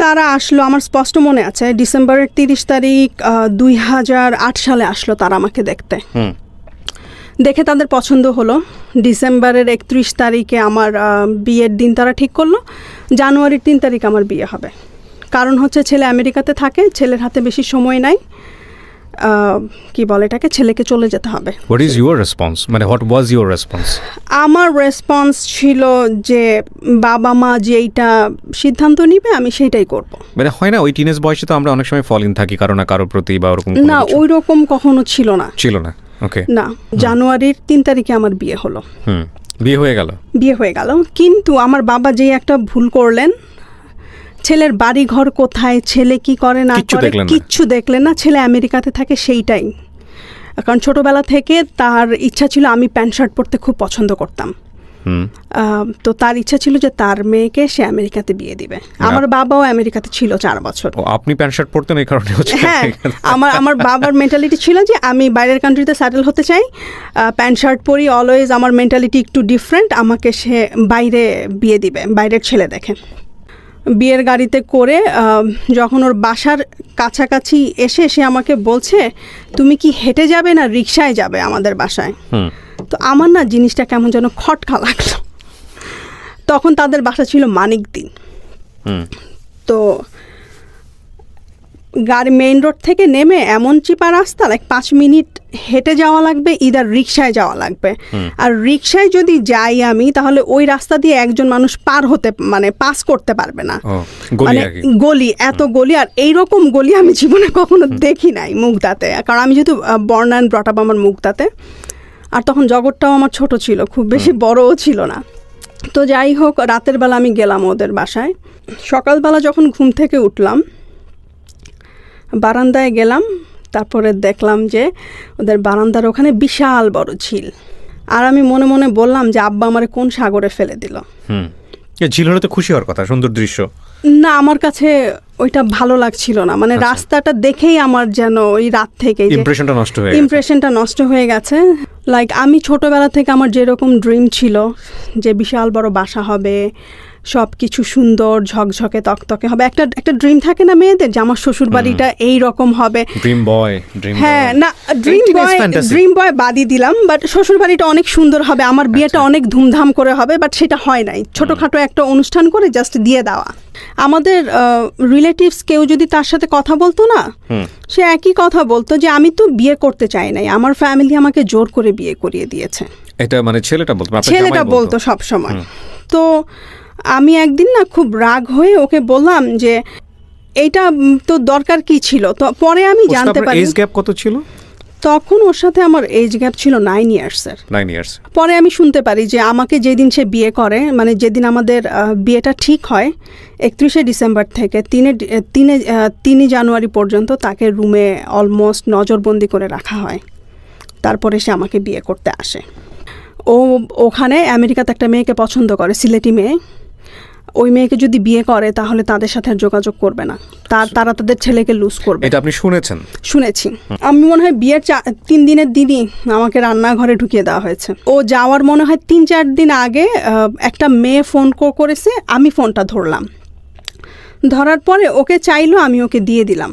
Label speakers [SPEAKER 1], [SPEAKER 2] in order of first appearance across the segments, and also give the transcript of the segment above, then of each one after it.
[SPEAKER 1] তারা আসলো, আমার স্পষ্ট মনে আছে, ডিসেম্বরের 30 তারিখ 2008 সালে আসলো তারা আমাকে দেখতে। দেখে তাদের পছন্দ হলো। ডিসেম্বরের 31 তারিখে আমার বিয়ের দিন তারা ঠিক করলো। জানুয়ারির 3 তারিখ আমার বিয়ে হবে। কারণ হচ্ছে ছেলে আমেরিকাতে থাকে, ছেলের হাতে বেশি সময় নাই, কি বলে এটাকে, ছেলেকে চলে যেতে হবে।
[SPEAKER 2] হোয়াট ইজ ইউর রেসপন্স, মানে হোয়াট ওয়াজ ইউর রেসপন্স?
[SPEAKER 1] আমার রেসপন্স ছিল যে বাবা মা যেইটা সিদ্ধান্ত নিবে আমি সেইটাই করব।
[SPEAKER 2] মানে হয় না ওই টিনেজ বয়সে তো আমরা অনেক সময় ফল ইন থাকি কারো না কারো প্রতি বা ওরকম?
[SPEAKER 1] না, ওই রকম কখনো ছিল না।
[SPEAKER 2] ওকে,
[SPEAKER 1] না, জানুয়ারির 3 তারিখে আমার বিয়ে হলো।
[SPEAKER 2] বিয়ে হয়ে গেল। কিন্তু আমার বাবা যে একটা ভুল করলেন, ছেলের বাড়ি ঘর কোথায়, ছেলে কি করে না করে কিচ্ছু দেখলেন না। ছেলে আমেরিকাতে থাকে সেইটাই। কারণ ছোটবেলা থেকে তার ইচ্ছা ছিল, আমি প্যান্ট শার্ট পরতে খুব পছন্দ করতাম, তো তার ইচ্ছা ছিল যে তার মেয়েকে সে আমেরিকাতে বিয়ে দিবে। আমার বাবাও আমেরিকাতে ছিল 4 বছর। আপনি প্যান্ট শার্ট পরতেন এই কারণে?
[SPEAKER 1] হ্যাঁ, আমার বাবার মেন্টালিটি ছিল যে আমি বাইরের কান্ট্রিতে সেটেল হতে চাই, প্যান্ট শার্ট পরি অলওয়েজ। আমার মেন্টালিটি একটু ডিফারেন্ট, আমাকে সে বাইরে বিয়ে দিবে, বাইরের ছেলে দেখে। বিয়ের গাড়িতে করে যখন ওর বাসার কাছাকাছি এসে সে আমাকে বলছে, তুমি কি হেঁটে যাবে না রিক্সায় যাবে আমাদের বাসায়? তো আমার না জিনিসটা কেমন যেন খটকা লাগলো। তখন তাদের বাসা ছিল মানিকদি। তো গাড়ি মেইন রোড থেকে নেমে এমন চিপা রাস্তা, 5 মিনিট হেঁটে যাওয়া লাগবে, ইদার রিক্সায় যাওয়া লাগবে। আর রিক্সায় যদি যাই আমি, তাহলে ওই রাস্তা দিয়ে একজন মানুষ পাস করতে পারবে না। মানে গলি, এত গলি, আর এইরকম গলি আমি জীবনে কখনো দেখি নাই মুগদাতে। কারণ আমি যেহেতু বর্ন অ্যান্ড ব্রট আপ আমার মুগদাতে, আর তখন জগৎটাও আমার ছোট ছিল, খুব বেশি বড়ও ছিল না। তো যাই হোক, রাতের বেলা আমি গেলাম ওদের বাসায়। সকালবেলা যখন ঘুম থেকে উঠলাম, বারান্দায় গেলাম, তারপরে দেখলাম যে ওদের বারান্দার ওখানে বিশাল বড় ঝিল। আর আমি মনে মনে বললাম যে আব্বা আমারে কোন সাগরে ফেলে দিল।
[SPEAKER 2] ঝিল হলে তো খুশি হওয়ার কথা, সুন্দর দৃশ্য।
[SPEAKER 1] না, আমার কাছে ওইটা ভালো লাগছিল না। মানে রাস্তাটা দেখেই আমার যেন ওই রাত থেকে ইমপ্রেশনটা নষ্ট হয়ে গেছে। আমি ছোটবেলা থেকে আমার যেরকম ড্রিম ছিল যে বিশাল বড় বাসা হবে, সব কিছু সুন্দর ঝকঝকে তকতকে হবে, একটা ড্রিম থাকে না মেয়েদের, যে আমার শ্বশুর বাড়িটা এই রকম হবে। হ্যাঁ, না ড্রিম বয় বাদই দিলাম, বাট শ্বশুর বাড়িটা অনেক সুন্দর হবে, আমার বিয়েটা অনেক ধুমধাম করে হবে, বাট সেটা হয় নাই। ছোটখাটো একটা অনুষ্ঠান করে জাস্ট দিয়ে দেওয়া। আমাদের রিলেটিভস কেউ যদি তার সাথে কথা বলতো না, সে একই কথা বলতো যে আমি তো বিয়ে করতে চাই নাই, আমার ফ্যামিলি আমাকে জোর করে বিয়ে করিয়ে দিয়েছে।
[SPEAKER 2] এটা মানে ছেলেটা
[SPEAKER 1] বলতো সব সময়। তো আমি একদিন না খুব রাগ হয়ে ওকে বললাম যে এইটা তো দরকার কি ছিল। তো পরে আমি জানতে পারি
[SPEAKER 2] এজ গ্যাপ কত ছিল
[SPEAKER 1] তখন। ওর সাথে আমার এজ গ্যাপ ছিল 9 ইয়ার্সের।
[SPEAKER 2] 9 ইয়ার্স।
[SPEAKER 1] পরে আমি শুনতে পারি যে আমাকে যেদিন সে বিয়ে করে, মানে যেদিন আমাদের বিয়েটা ঠিক হয়, 31শে ডিসেম্বর থেকে 3 জানুয়ারি পর্যন্ত তাকে রুমে অলমোস্ট নজরবন্দি করে রাখা হয়। তারপরে সে আমাকে বিয়ে করতে আসে। ওখানে আমেরিকাতে একটা মেয়েকে পছন্দ করে, সিলেটি মেয়ে। ওই মেয়েকে যদি বিয়ে করে তাহলে তাদের সাথে আর যোগাযোগ করবে না, তারা তাদের ছেলেকে লুজ করবে।
[SPEAKER 2] এটা আপনি শুনেছেন?
[SPEAKER 1] শুনেছি। আমি মনে হয় বিয়ের 3 দিনের দিনই আমাকে রান্নাঘরে ঢুকিয়ে দেওয়া হয়েছে। ও যাওয়ার মনে হয় 3-4 দিন আগে একটা মেয়ে ফোন করেছে, আমি ফোনটা ধরলাম। ধরার পরে ওকে চাইলো, আমি ওকে দিয়ে দিলাম।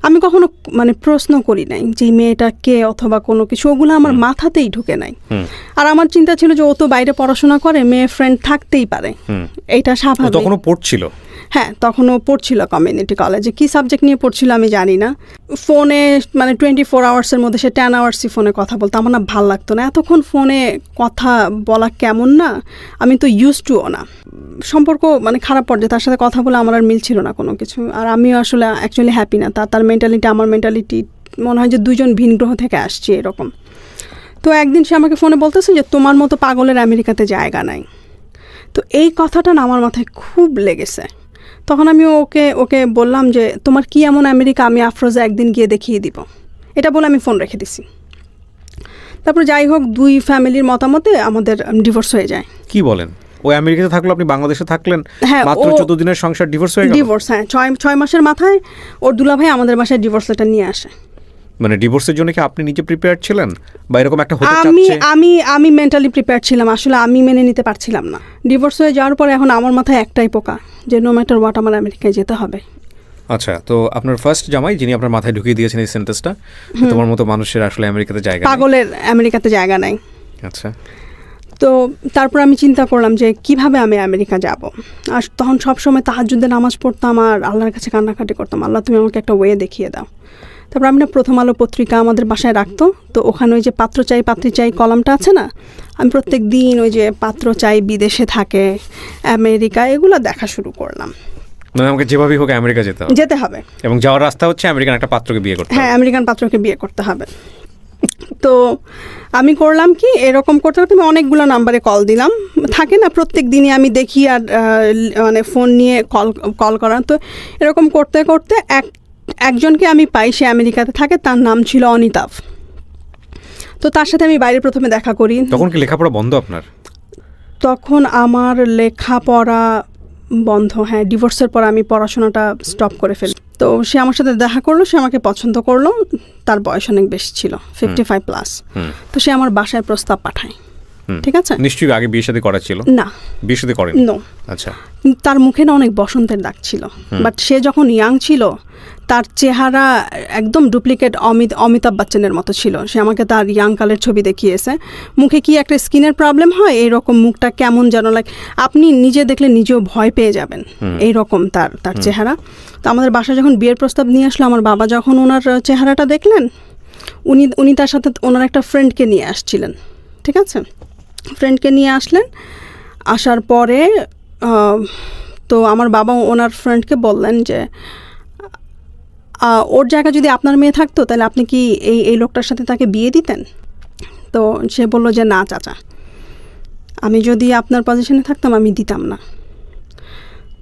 [SPEAKER 1] আমি কখনো প্রশ্ন করি নাই যে মেয়েটা কে অথবা কোনো কিছু, ওগুলো আমার মাথাতেই ঢুকে নাই। আর আমার চিন্তা ছিল যে ও তো বাইরে পড়াশোনা করে, মেয়ে ফ্রেন্ড থাকতেই পারে, এটা স্বাভাবিক।
[SPEAKER 2] তখনও পড়ছিল?
[SPEAKER 1] হ্যাঁ, তখনও পড়ছিল কমিউনিটি কলেজে। কি সাবজেক্ট নিয়ে পড়ছিল আমি জানি না। ফোনে 24 আওয়ার্সের মধ্যে সে 10 আওয়ার্সই ফোনে কথা বলতো। আমার না ভাল লাগতো না এতক্ষণ ফোনে কথা বলা, কেমন না, আমি তো ইউজ টুও না। সম্পর্ক খারাপ পর্যায়ে তার সাথে কথা বলে আমার আর মিলছিল না কোনো কিছু। আর আমিও আসলে অ্যাকচুয়ালি হ্যাপি না। তার মেন্টালিটি আমার মেন্টালিটি মনে হয় যে 2জন ভিন গ্রহ থেকে আসছি এরকম। তো একদিন সে আমাকে ফোনে বলতেছে যে তোমার মতো পাগলের আমেরিকাতে জায়গা নাই। তো এই কথাটা না আমার মাথায় খুব লেগেছে। তখন আমি ওকে বললাম যে তোমার কি এমন আমেরিকা, আমি আফরোজা একদিন গিয়ে দেখিয়ে দিব। এটা বলে আমি ফোন রেখে দিছি। তারপর যাই হোক, 2 ফ্যামিলির মতামতে আমাদের ডিভোর্স হয়ে যায়।
[SPEAKER 2] কি বলেন? ওই আমেরিকাতে থাকলো, আপনি বাংলাদেশে থাকলেন, মাত্র 14 দিনের সংসার ডিভোর্স হয়ে গেল?
[SPEAKER 1] ডিভোর্স, হ্যাঁ। 6 মাসের মাথায় ওর দুলাভাই আমাদের বাসায় ডিভোর্স লেটার নিয়ে আসে।
[SPEAKER 3] মানে ডিভোর্সের জন্য কি আপনি নিজে প্রিপেয়ার ছিলেন বা এরকম একটা হতে
[SPEAKER 2] আমি
[SPEAKER 3] চাচ্ছে?
[SPEAKER 2] আমি আমি মেন্টালি প্রিপেয়ার ছিলাম, আসলে আমি মেনে নিতে পারছিলাম না। ডিভোর্স হয়ে যাওয়ার পরে এখন আমার মাথায় একটাই পোকা যে নো ম্যাটার হোয়াট আমার আমেরিকায় যেতে হবে।
[SPEAKER 3] আচ্ছা, তো আপনার ফার্স্ট জামাই যিনি আপনার মাথায় ঢুকিয়ে দিয়েছেন এই সেন্টেন্সটা, তোমার মতো মানুষের আসলে আমেরিকাতে জায়গা নেই।
[SPEAKER 2] পাগলের আমেরিকাতে জায়গা নাই।
[SPEAKER 3] আচ্ছা,
[SPEAKER 2] তো তারপর আমি চিন্তা করলাম যে কিভাবে আমি আমেরিকা যাব। আর তখন সবসময় তাহাজ্জুদে নামাজ পড়তাম আর আল্লাহর কাছে কান্নাকাটি করতাম, আল্লাহ তুমি আমাকে একটা ওয়ে দেখিয়ে দাও। তারপর আমি না প্রথম আলো পত্রিকা আমাদের বাসায় রাখতো, তো ওখানে ওই যে পাত্র চাই পাত্রী চাই কলামটা আছে না, আমি প্রত্যেক দিন ওই যে পাত্র চাই বিদেশে থাকে আমেরিকা এগুলো দেখা শুরু করলাম।
[SPEAKER 3] মানে আমাকে যেভাবেই হোক আমেরিকা যেতে হবে এবং যাওয়ার রাস্তা হচ্ছে আমেরিকান একটা পাত্রকে বিয়ে করতে হবে।
[SPEAKER 2] হ্যাঁ, আমেরিকান পাত্রকে বিয়ে করতে হবে। তো আমি করলাম কি, এরকম করতে করতে আমি অনেকগুলো নাম্বারে কল দিলাম, থাকে না প্রত্যেক দিনই আমি দেখি আর মানে ফোন নিয়ে কল করা। তো এরকম করতে করতে একজনকে আমি পাই, সে আমেরিকাতে থাকে, তার নাম ছিল অনিতাভ। তো তার সাথে আমি বাইরে প্রথমে দেখা করি।
[SPEAKER 3] তখন কি লেখাপড়া বন্ধ আপনার?
[SPEAKER 2] তখন আমার লেখাপড়া বন্ধ, হ্যাঁ, ডিভোর্সের পর আমি পড়াশোনাটা স্টপ করে ফেলি। তো সে আমার সাথে দেখা করলো, সে আমাকে পছন্দ করলো, তার বয়স অনেক বেশি ছিল, 55+। তো সে আমার বাসায় প্রস্তাব পাঠায়, ঠিক আছে।
[SPEAKER 3] নিশ্চয়ই আগে বিয়ে শাদী করা ছিল?
[SPEAKER 2] না,
[SPEAKER 3] বিয়ে শাদী করেন?
[SPEAKER 2] নো।
[SPEAKER 3] আচ্ছা,
[SPEAKER 2] তার মুখে না অনেক বসন্তের দাগ ছিল, বাট সে যখন ইয়াং ছিল তার চেহারা একদম ডুপ্লিকেট অমিতাভ বচ্চনের মতো ছিল। সে আমাকে তার ইয়াং কালের ছবি দেখিয়েছে, মুখে কি একটা স্কিনের প্রবলেম হয় এইরকম, মুখটা কেমন যেন লাইক আপনি নিজে দেখলে নিজেও ভয় পেয়ে যাবেন এইরকম তার চেহারা। তো আমাদের বাসায় যখন বিয়ের প্রস্তাব নিয়ে আসলো, আমার বাবা যখন ওনার চেহারাটা দেখলেন, উনি তার সাথে ওনার একটা ফ্রেন্ডকে নিয়ে আসছিলেন, ঠিক আছে। ফ্রেন্ডকে নিয়ে আসলেন, আসার পরে তো আমার বাবা ওনার ফ্রেন্ডকে বললেন যে ওর জায়গা যদি আপনার মেয়ে থাকতো তাহলে আপনি কি এই লোকটার সাথে তাকে বিয়ে দিতেন? তো সে বললো যে না চাচা, আমি যদি আপনার পজিশনে থাকতাম আমি দিতাম না।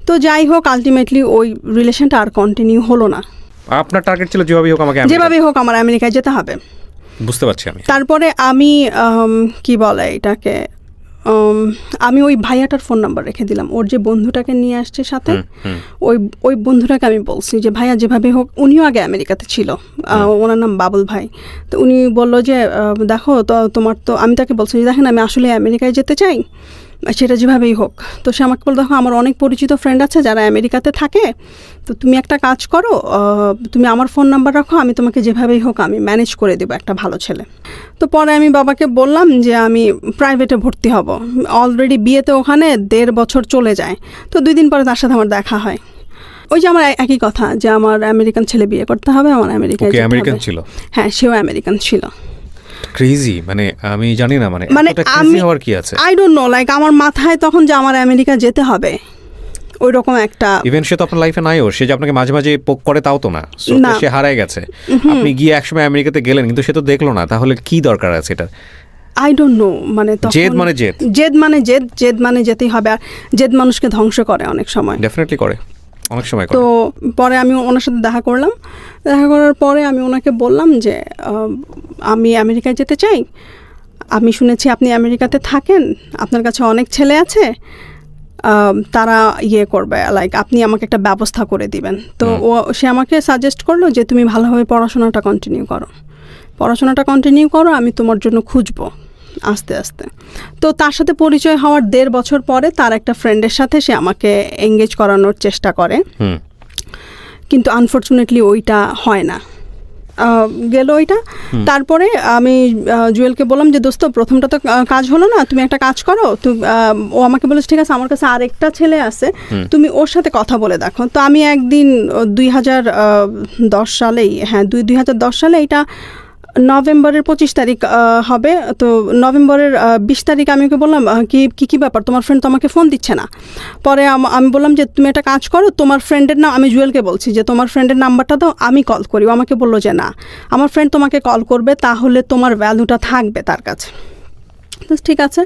[SPEAKER 2] তো যাই হোক, আলটিমেটলি ওই রিলেশনটা আর কন্টিনিউ হলো না।
[SPEAKER 3] আপনার টার্গেট ছিল যেভাবেই হোক আমার
[SPEAKER 2] আমেরিকায় যেতে হবে।
[SPEAKER 3] বুঝতে পারছি আমি।
[SPEAKER 2] তারপরে আমি কি বলে এটাকে, আমি ওই ভাইয়াটার ফোন নাম্বার রেখে দিলাম, ওর যে বন্ধুটাকে নিয়ে আসছে সাথে, ওই বন্ধুটাকে আমি বলছি যে ভাইয়া যেভাবে হোক, উনিও আগে আমেরিকাতে ছিল, ওনার নাম বাবুল ভাই। তো উনি বললো যে দেখো তো তোমার, তো আমি তাকে বলছি যে দেখেন আমি আসলে আমেরিকায় যেতে চাই, সেটা যেভাবেই হোক। তো সে আমাকে বললো দেখো আমার অনেক পরিচিত ফ্রেন্ড আছে যারা আমেরিকাতে থাকে, তো তুমি একটা কাজ করো, তুমি আমার ফোন নাম্বার রাখো, আমি তোমাকে যেভাবেই হোক আমি ম্যানেজ করে দেবো একটা ভালো ছেলে। তো পরে আমি বাবাকে বললাম যে আমি প্রাইভেটে ভর্তি হব, অলরেডি বিয়েতে ওখানে 1.5 বছর চলে যায়। তো 2 দিন পরে তার সাথে আমার দেখা হয়, ওই যে আমার একই কথা যে আমার আমেরিকান ছেলে বিয়ে করতে হবে, আমার আমেরিকায় যেতে হবে।
[SPEAKER 3] আমেরিকান ছিল? হ্যাঁ,
[SPEAKER 2] সেও আমেরিকান ছিল।
[SPEAKER 3] ক্রেজি, মানে আমি জানি না, মানে
[SPEAKER 2] আমি
[SPEAKER 3] হওয়ার কি আছে,
[SPEAKER 2] আই ডোন্ট নো, লাইক আমার মাথায় তখন যে আমার আমেরিকা যেতে হবে ওই রকম একটা।
[SPEAKER 3] ইভেন সে তো আপনার লাইফে নাইও, সে যে আপনাকে মাঝে মাঝে পোক করে তাও তো না, সে হারায় গেছে। আপনি গিয়ে একসময় আমেরিকাতে গেলেন কিন্তু সে তো দেখলো না, তাহলে কি দরকার আছে এটা?
[SPEAKER 2] আই ডোন্ট নো, মানে
[SPEAKER 3] জেদ মানে
[SPEAKER 2] জেদ মানে যেতেই হবে, আর জেদ মানুষকে ধ্বংস করে অনেক সময়,
[SPEAKER 3] ডেফিনেটলি করে, অনেক সময় করে।
[SPEAKER 2] তো পরে আমি ওনার সাথে দেখা করলাম, দেখা করার পরে আমি ওনাকে বললাম যে আমি আমেরিকায় যেতে চাই, আমি শুনেছি আপনি আমেরিকাতে থাকেন, আপনার কাছে অনেক ছেলে আছে, তারা করবে, লাইক আপনি আমাকে একটা ব্যবস্থা করে দিবেন। তো সে আমাকে সাজেস্ট করলো যে তুমি ভালোভাবে পড়াশোনাটা কন্টিনিউ করো, আমি তোমার জন্য খুঁজবো আস্তে আস্তে। তো তার সাথে পরিচয় হওয়ার 1.5 বছর পরে তার একটা ফ্রেন্ডের সাথে সে আমাকে এঙ্গেজ করানোর চেষ্টা করে, কিন্তু আনফর্চুনেটলি ওইটা হয় না, গেল ওইটা। তারপরে আমি জুয়েলকে বললাম যে দোস্ত প্রথমটা তো কাজ হলো না, তুমি একটা কাজ করো। ও আমাকে বলেছে ঠিক আছে, আমার কাছে আরেকটা ছেলে আছে, তুমি ওর সাথে কথা বলে দেখো। তো আমি একদিন 2010 সালেই, হ্যাঁ 2010 সালে, এটা নভেম্বরের 25 তারিখ হবে, তো নভেম্বরের 20 তারিখ আমি ওকে বললাম কি ব্যাপার, তোমার ফ্রেন্ড তো আমাকে ফোন দিচ্ছে না। পরে আমি বললাম যে তুমি একটা কাজ করো, তোমার ফ্রেন্ডের নাম, আমি জুয়েলকে বলছি যে তোমার ফ্রেন্ডের নাম্বারটা দাও, আমি কল করি। ও আমাকে বললো যে না, আমার ফ্রেন্ড তোমাকে কল করবে, তাহলে তোমার ভ্যালুটা থাকবে তার কাছে। ঠিক আছে,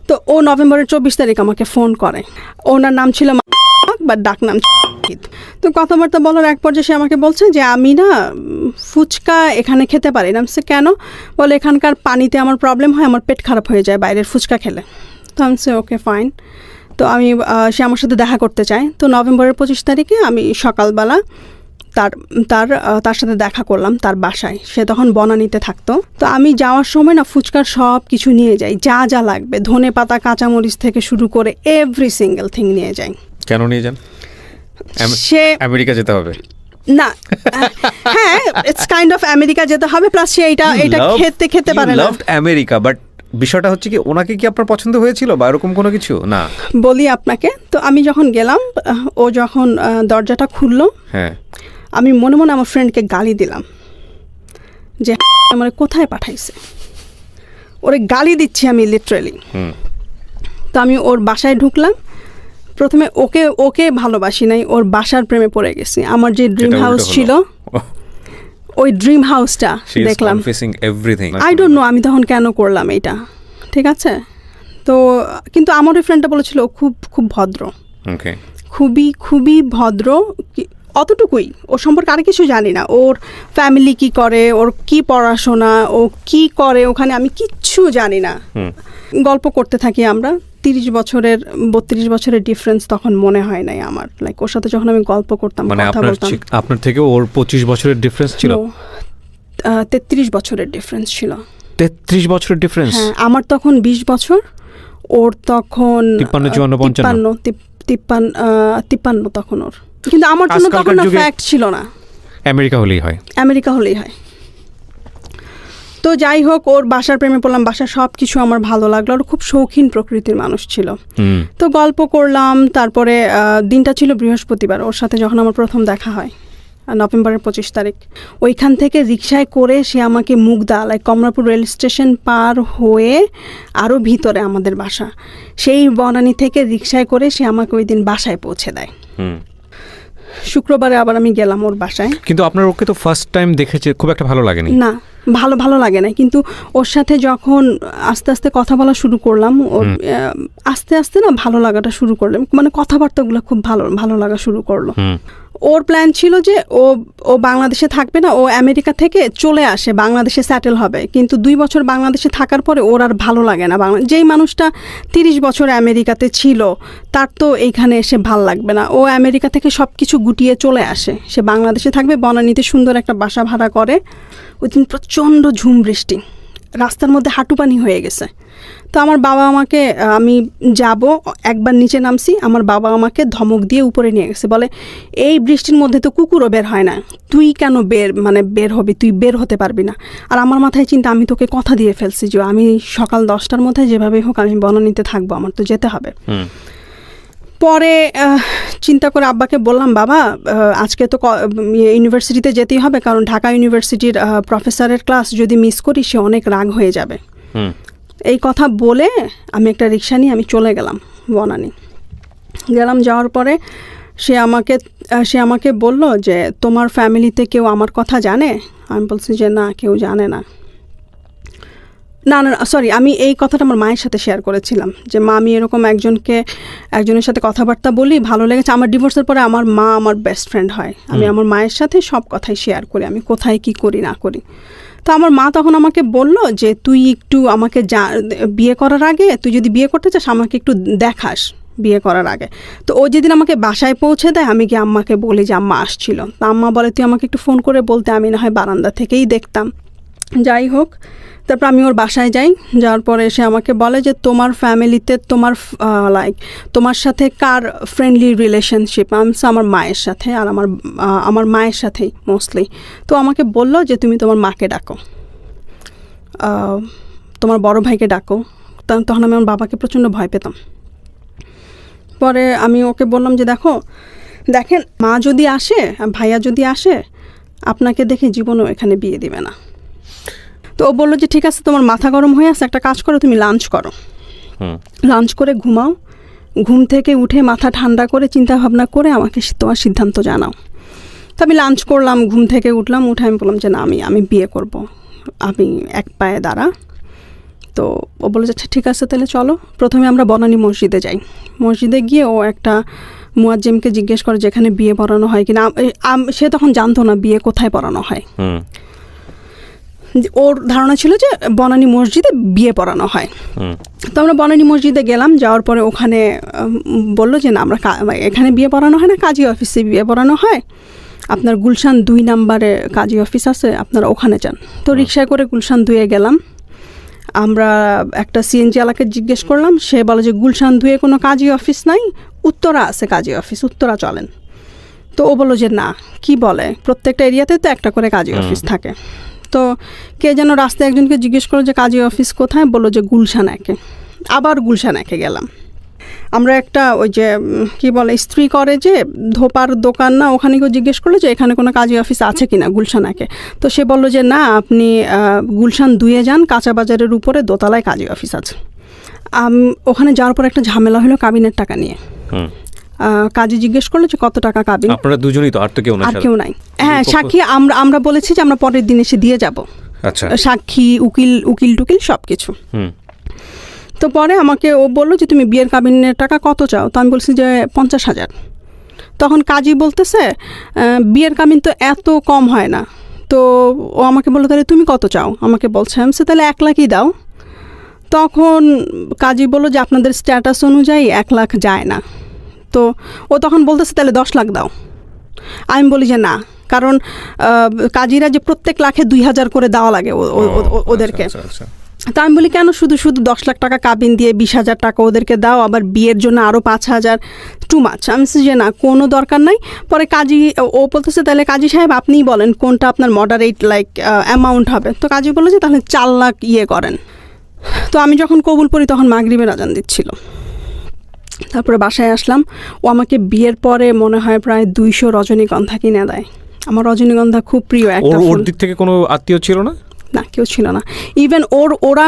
[SPEAKER 2] তো ও নভেম্বরের 24 তারিখ আমাকে ফোন করে, ওনার নাম ছিল বা ডাক নাম। তো কথাবার্তা বলার এক পর্যায়ে সে আমাকে বলছে যে আমি না ফুচকা এখানে খেতে পারি না। সে কেন? বলে এখানকার পানিতে আমার প্রবলেম হয়, আমার পেট খারাপ হয়ে যায় বাইরের ফুচকা খেলে। তো আমি সে ওকে ফাইন। তো সে আমার সাথে দেখা করতে চায়। তো নভেম্বরের 25 তারিখে আমি সকালবেলা তার সাথে দেখা করলাম তার বাসায়। সে তখন বনানীতে থাকতো। তো আমি যাওয়ার সময় না ফুচকার সব কিছু নিয়ে যাই, যা যা লাগবে, ধনে পাতা কাঁচামরিচ থেকে শুরু করে এভরি সিঙ্গেল থিং নিয়ে যাই।
[SPEAKER 3] কেন নিয়ে যান?
[SPEAKER 2] সে
[SPEAKER 3] আমেরিকা যেতে হবে
[SPEAKER 2] না, হ্যাঁ ইটস কাইন্ড অফ আমেরিকা যেতে হবে, প্লাস সে এটা খেতে পারে না।
[SPEAKER 3] আমেরিকা, বাট বিষয়টা হচ্ছে কি ওনাকে কি আপনার পছন্দ হয়েছিল বা এরকম কোনো কিছু? না,
[SPEAKER 2] বলি আপনাকে। তো আমি যখন গেলাম, ও যখন দরজাটা খুললো,
[SPEAKER 3] হ্যাঁ,
[SPEAKER 2] আমি মনে মনে আমার ফ্রেন্ডকে গালি দিলাম যে আমার কোথায় পাঠাইছে, ওরে গালি দিচ্ছি আমি লিটারেলি। তো আমি ওর বাসায় ঢুকলাম। প্রথমে ওকে ভালোবাসি নাই, ওর বাসার প্রেমে পড়ে গেছি। আমার যে ড্রিম হাউস ছিল, ওই ড্রিম হাউসটা দেখলাম। আই ডোন্ট নো আমি তখন কেন করলাম এটা, ঠিক আছে? তো কিন্তু আমার ওই ফ্রেন্ডটা বলেছিল খুব খুব ভদ্র, খুবই ভদ্র, অতটুকুই। ওর সম্পর্কে আর কিছু জানি না, ওর ফ্যামিলি কি করে, ওর কি পড়াশোনা, ও কি করে ওখানে, আমি কিচ্ছু জানি না। গল্প করতে থাকি আমরা। 32 বছরের ডিফারেন্স তখন মনে হয় নাই আমার। লাইক ওর সাথে যখন আমি গল্প করতাম, কথা বলতাম।
[SPEAKER 3] আপনার থেকে ওর 25 বছরের ডিফারেন্স ছিল?
[SPEAKER 2] 33 বছরের ডিফারেন্স ছিল।
[SPEAKER 3] 33 বছরের ডিফারেন্স?
[SPEAKER 2] হ্যাঁ, আমার তখন 20 বছর, ওর তখন 53 তখন ওর। কিন্তু আমার জন্য তখন ফ্যাক্ট ছিল না,
[SPEAKER 3] আমেরিকা হলেই হয়।
[SPEAKER 2] তো যাই হোক, ওর বাসার প্রেমে পড়লাম। বাসার সব কিছু আমার ভালো লাগলো। ওর খুব শৌখিন প্রকৃতির মানুষ ছিল। তো গল্প করলাম। তারপরে দিনটা ছিল বৃহস্পতিবার। ওর সাথে যখন আমার প্রথম দেখা হয়, নভেম্বরের 25 তারিখ, ওইখান থেকে রিক্সায় করে সে আমাকে Mugda, like Kamalapur rail station পার হয়ে আরও ভিতরে আমাদের বাসা, সেই বনানী থেকে রিক্সায় করে সে আমাকে ওই দিন বাসায় পৌঁছে দেয়। শুক্রবারে আবার আমি গেলাম ওর বাসায়।
[SPEAKER 3] কিন্তু আপনার ওকে তো ফার্স্ট টাইম দেখেছে, খুব একটা ভালো লাগেনি? না,
[SPEAKER 2] ভালো লাগে না। কিন্তু ওর সাথে যখন আস্তে আস্তে কথা বলা শুরু করলাম, ওর আস্তে আস্তে না ভালো লাগাটা শুরু করলাম, মানে কথাবার্তাগুলো খুব ভালো লাগা শুরু করলো। ওর প্ল্যান ছিল যে ও বাংলাদেশে থাকবে না, ও আমেরিকা থেকে চলে আসে, বাংলাদেশে সেটেল হবে। কিন্তু 2 বছর বাংলাদেশে থাকার পরে ওর আর ভালো লাগে না। যেই মানুষটা 30 বছর আমেরিকাতে ছিল, তার তো এইখানে এসে ভাল লাগবে না। ও আমেরিকা থেকে সব কিছু গুটিয়ে চলে আসে, সে বাংলাদেশে থাকবে, বনানীতে সুন্দর একটা বাসা ভাড়া করে। ওই দিন প্রচণ্ড ঝুম বৃষ্টি, রাস্তার মধ্যে হাঁটু পানি হয়ে গেছে। তো আমার বাবা আমাকে, আমি যাব, একবার নিচে নামছি, আমার বাবা আমাকে ধমক দিয়ে উপরে নিয়ে গেছে, বলে এই বৃষ্টির মধ্যে তো কুকুরও বের হয় না, তুই কেন বের হবি, তুই বের হতে পারবি না। আর আমার মাথায় চিন্তা, আমি তোকে কথা দিয়ে ফেলছি যে আমি সকাল 10টার মধ্যে যেভাবেই হোক আমি বনানীতে থাকবো, আমার তো যেতে হবে। পরে চিন্তা করে আব্বাকে বললাম, বাবা আজকে তো ইউনিভার্সিটিতে যেতেই হবে, কারণ ঢাকা ইউনিভার্সিটির প্রফেসরের ক্লাস যদি মিস করি সে অনেক রাগ হয়ে যাবে। এই কথা বলে আমি একটা রিক্সা নিয়ে আমি চলে গেলাম বনানী। যাওয়ার পরে সে আমাকে বলল যে তোমার ফ্যামিলিতে কেউ আমার কথা জানে? আমি বলছি যে না, কেউ জানে না। সরি, আমি এই কথাটা আমার মায়ের সাথে শেয়ার করেছিলাম যে মা, আমি এরকম একজনের সাথে কথাবার্তা বলি, ভালো লেগেছে। আমার ডিভোর্সের পরে আমার মা আমার বেস্ট ফ্রেন্ড হয়। আমি আমার মায়ের সাথে সব কথাই শেয়ার করি, আমি কোথায় কি করি না করি। তো আমার মা তখন আমাকে বলল যে তুই একটু আমাকে বিয়ে করার আগে, তুই যদি বিয়ে করতে চাস আমাকে একটু দেখাস বিয়ে করার আগে। তো ও যেদিন আমাকে বাসায় পৌঁছে দেয়, আমি গিয়ে আম্মাকে বলি যে আম্মা আসছিল। তো আম্মা বলে তুই আমাকে একটু ফোন করে বলতে, আমি না হয় বারান্দা থেকেই দেখতাম। যাই হোক, তারপর আমি ওর বাসায় যাওয়ার পরে সে আমাকে বলে যে তোমার ফ্যামিলিতে তোমার সাথে কার ফ্রেন্ডলি রিলেশনশিপ? আমার মায়ের সাথে, আর আমার মায়ের সাথেই মোস্টলি। তো আমাকে বলল যে তুমি তোমার মাকে ডাকো, তোমার বড় ভাইকে ডাকো। তখন আমি আমার বাবাকে প্রচণ্ড ভয় পেতাম। পরে আমি ওকে বললাম যে দেখেন মা যদি আসে, ভাইয়া যদি আসে, আপনাকে দেখে জীবনেও এখানে বিয়ে দিবে না। তো ও বললো যে ঠিক আছে, তোমার মাথা গরম হয়ে আছে, একটা কাজ করো, তুমি লাঞ্চ করো, লাঞ্চ করে ঘুমাও, ঘুম থেকে উঠে মাথা ঠান্ডা করে চিন্তা ভাবনা করে আমাকে তোমার সিদ্ধান্ত জানাও। তো আমি লাঞ্চ করলাম, ঘুম থেকে উঠলাম, উঠে আমি বললাম যে না, আমি বিয়ে করব, আমি এক পায়ে দাঁড়া। তো ও বলে যে ঠিক আছে তাহলে চলো। প্রথমে আমরা বনানী মসজিদে যাই। মসজিদে গিয়ে ও একটা মুয়াজ্জিমকে জিজ্ঞেস করে যেখানে বিয়ে পড়ানো হয় কিনা। সে তখন জানতো না বিয়ে কোথায় পড়ানো হয়। ওর ধারণা ছিল যে বনানী মসজিদে বিয়ে পড়ানো হয়। তো আমরা বনানী মসজিদে গেলাম। যাওয়ার পরে ওখানে বললো যে না, আমরা এখানে বিয়ে পড়ানো হয় না, কাজী অফিসে বিয়ে পড়ানো হয়। আপনার গুলশান 2 নম্বরে কাজী অফিস আছে, আপনারা ওখানে যান। তো রিক্সায় করে গুলশান 2-এ গেলাম। আমরা একটা সিএনজি এলাকায় জিজ্ঞেস করলাম, সে বলে যে গুলশান 2-এ কোনো কাজী অফিস নাই, উত্তরা আছে কাজী অফিস, উত্তরা চলেন। তো ও বললো যে না, কি বলে, প্রত্যেকটা এরিয়াতে তো একটা করে কাজী অফিস থাকে। তো কে যেন রাস্তায় একজনকে জিজ্ঞেস করলো যে কাজী অফিস কোথায়, বললো যে গুলশান 1-এ। আবার গুলশান 1-এ গেলাম। আমরা একটা ওই যে কি বলে ইস্ত্রি করে যে ধোপার দোকান না, ওখানে কেউ জিজ্ঞেস করলো যে এখানে কোনো কাজী অফিস আছে কি না গুলশান 1-এ। তো সে বললো যে না, আপনি গুলশান 2-এ যান, কাঁচা বাজারের উপরে দোতলায় কাজী অফিস আছে। ওখানে যাওয়ার পর একটা ঝামেলা হলো কাবিনের টাকা নিয়ে। কাজী জিজ্ঞেস করলো যে কত টাকা কাবিন।
[SPEAKER 3] আপনারা দুজনেই তো, আর তো কেউ না?
[SPEAKER 2] আর কেউ নাই। হ্যাঁ, সাক্ষী আমরা বলেছি যে আমরা পরের দিন এসে দিয়ে যাব।
[SPEAKER 3] আচ্ছা,
[SPEAKER 2] সাক্ষী, উকিল টুকিল সব কিছু। তো পরে আমাকে ও বললো যে তুমি বিয়ের কাবিনের টাকা কত চাও? তো আমি বলছি যে 50,000। তখন কাজী বলতেছে বিয়ের কাবিন তো এত কম হয় না। তো ও আমাকে বললো তাহলে তুমি কত চাও? আমাকে বলছে আমি তাহলে 1 লাখই দাও। তখন কাজী বললো যে আপনাদের স্ট্যাটাস অনুযায়ী 1 লাখ যায় না। তো ও তখন বলতেছে তাহলে 10 লাখ দাও। আমি বলি যে না, কারণ কাজীরা যে প্রত্যেক লাখে 2,000 করে দেওয়া লাগে ওদেরকে। তা আমি বলি কেন শুধু 10 লাখ টাকা কাবিন দিয়ে 20,000 টাকা ওদেরকে দাও, আবার বিয়ের জন্য আরও 5,000, টু মাচ। আমি যে না, কোনো দরকার নাই। পরে কাজী ও বলতেছে তাহলে কাজী সাহেব আপনিই বলেন কোনটা আপনার মডারেট অ্যামাউন্ট হবে। তো কাজী বললো যে তাহলে 4 লাখ করেন। তো আমি যখন কবুল পড়ি তখন মাগরিবের আজান দিচ্ছিল। তারপরে বাসায় আসলাম। ও আমাকে বিয়ের পরে মনে হয় প্রায় 200 রজনীগন্ধা কিনে দেয়। আমার রজনীগন্ধা খুব প্রিয় একটা ফুল।
[SPEAKER 3] ওর দিক থেকে কোনো আত্মীয় ছিল না?
[SPEAKER 2] না, কেউ ছিল না। ইভেন ওরা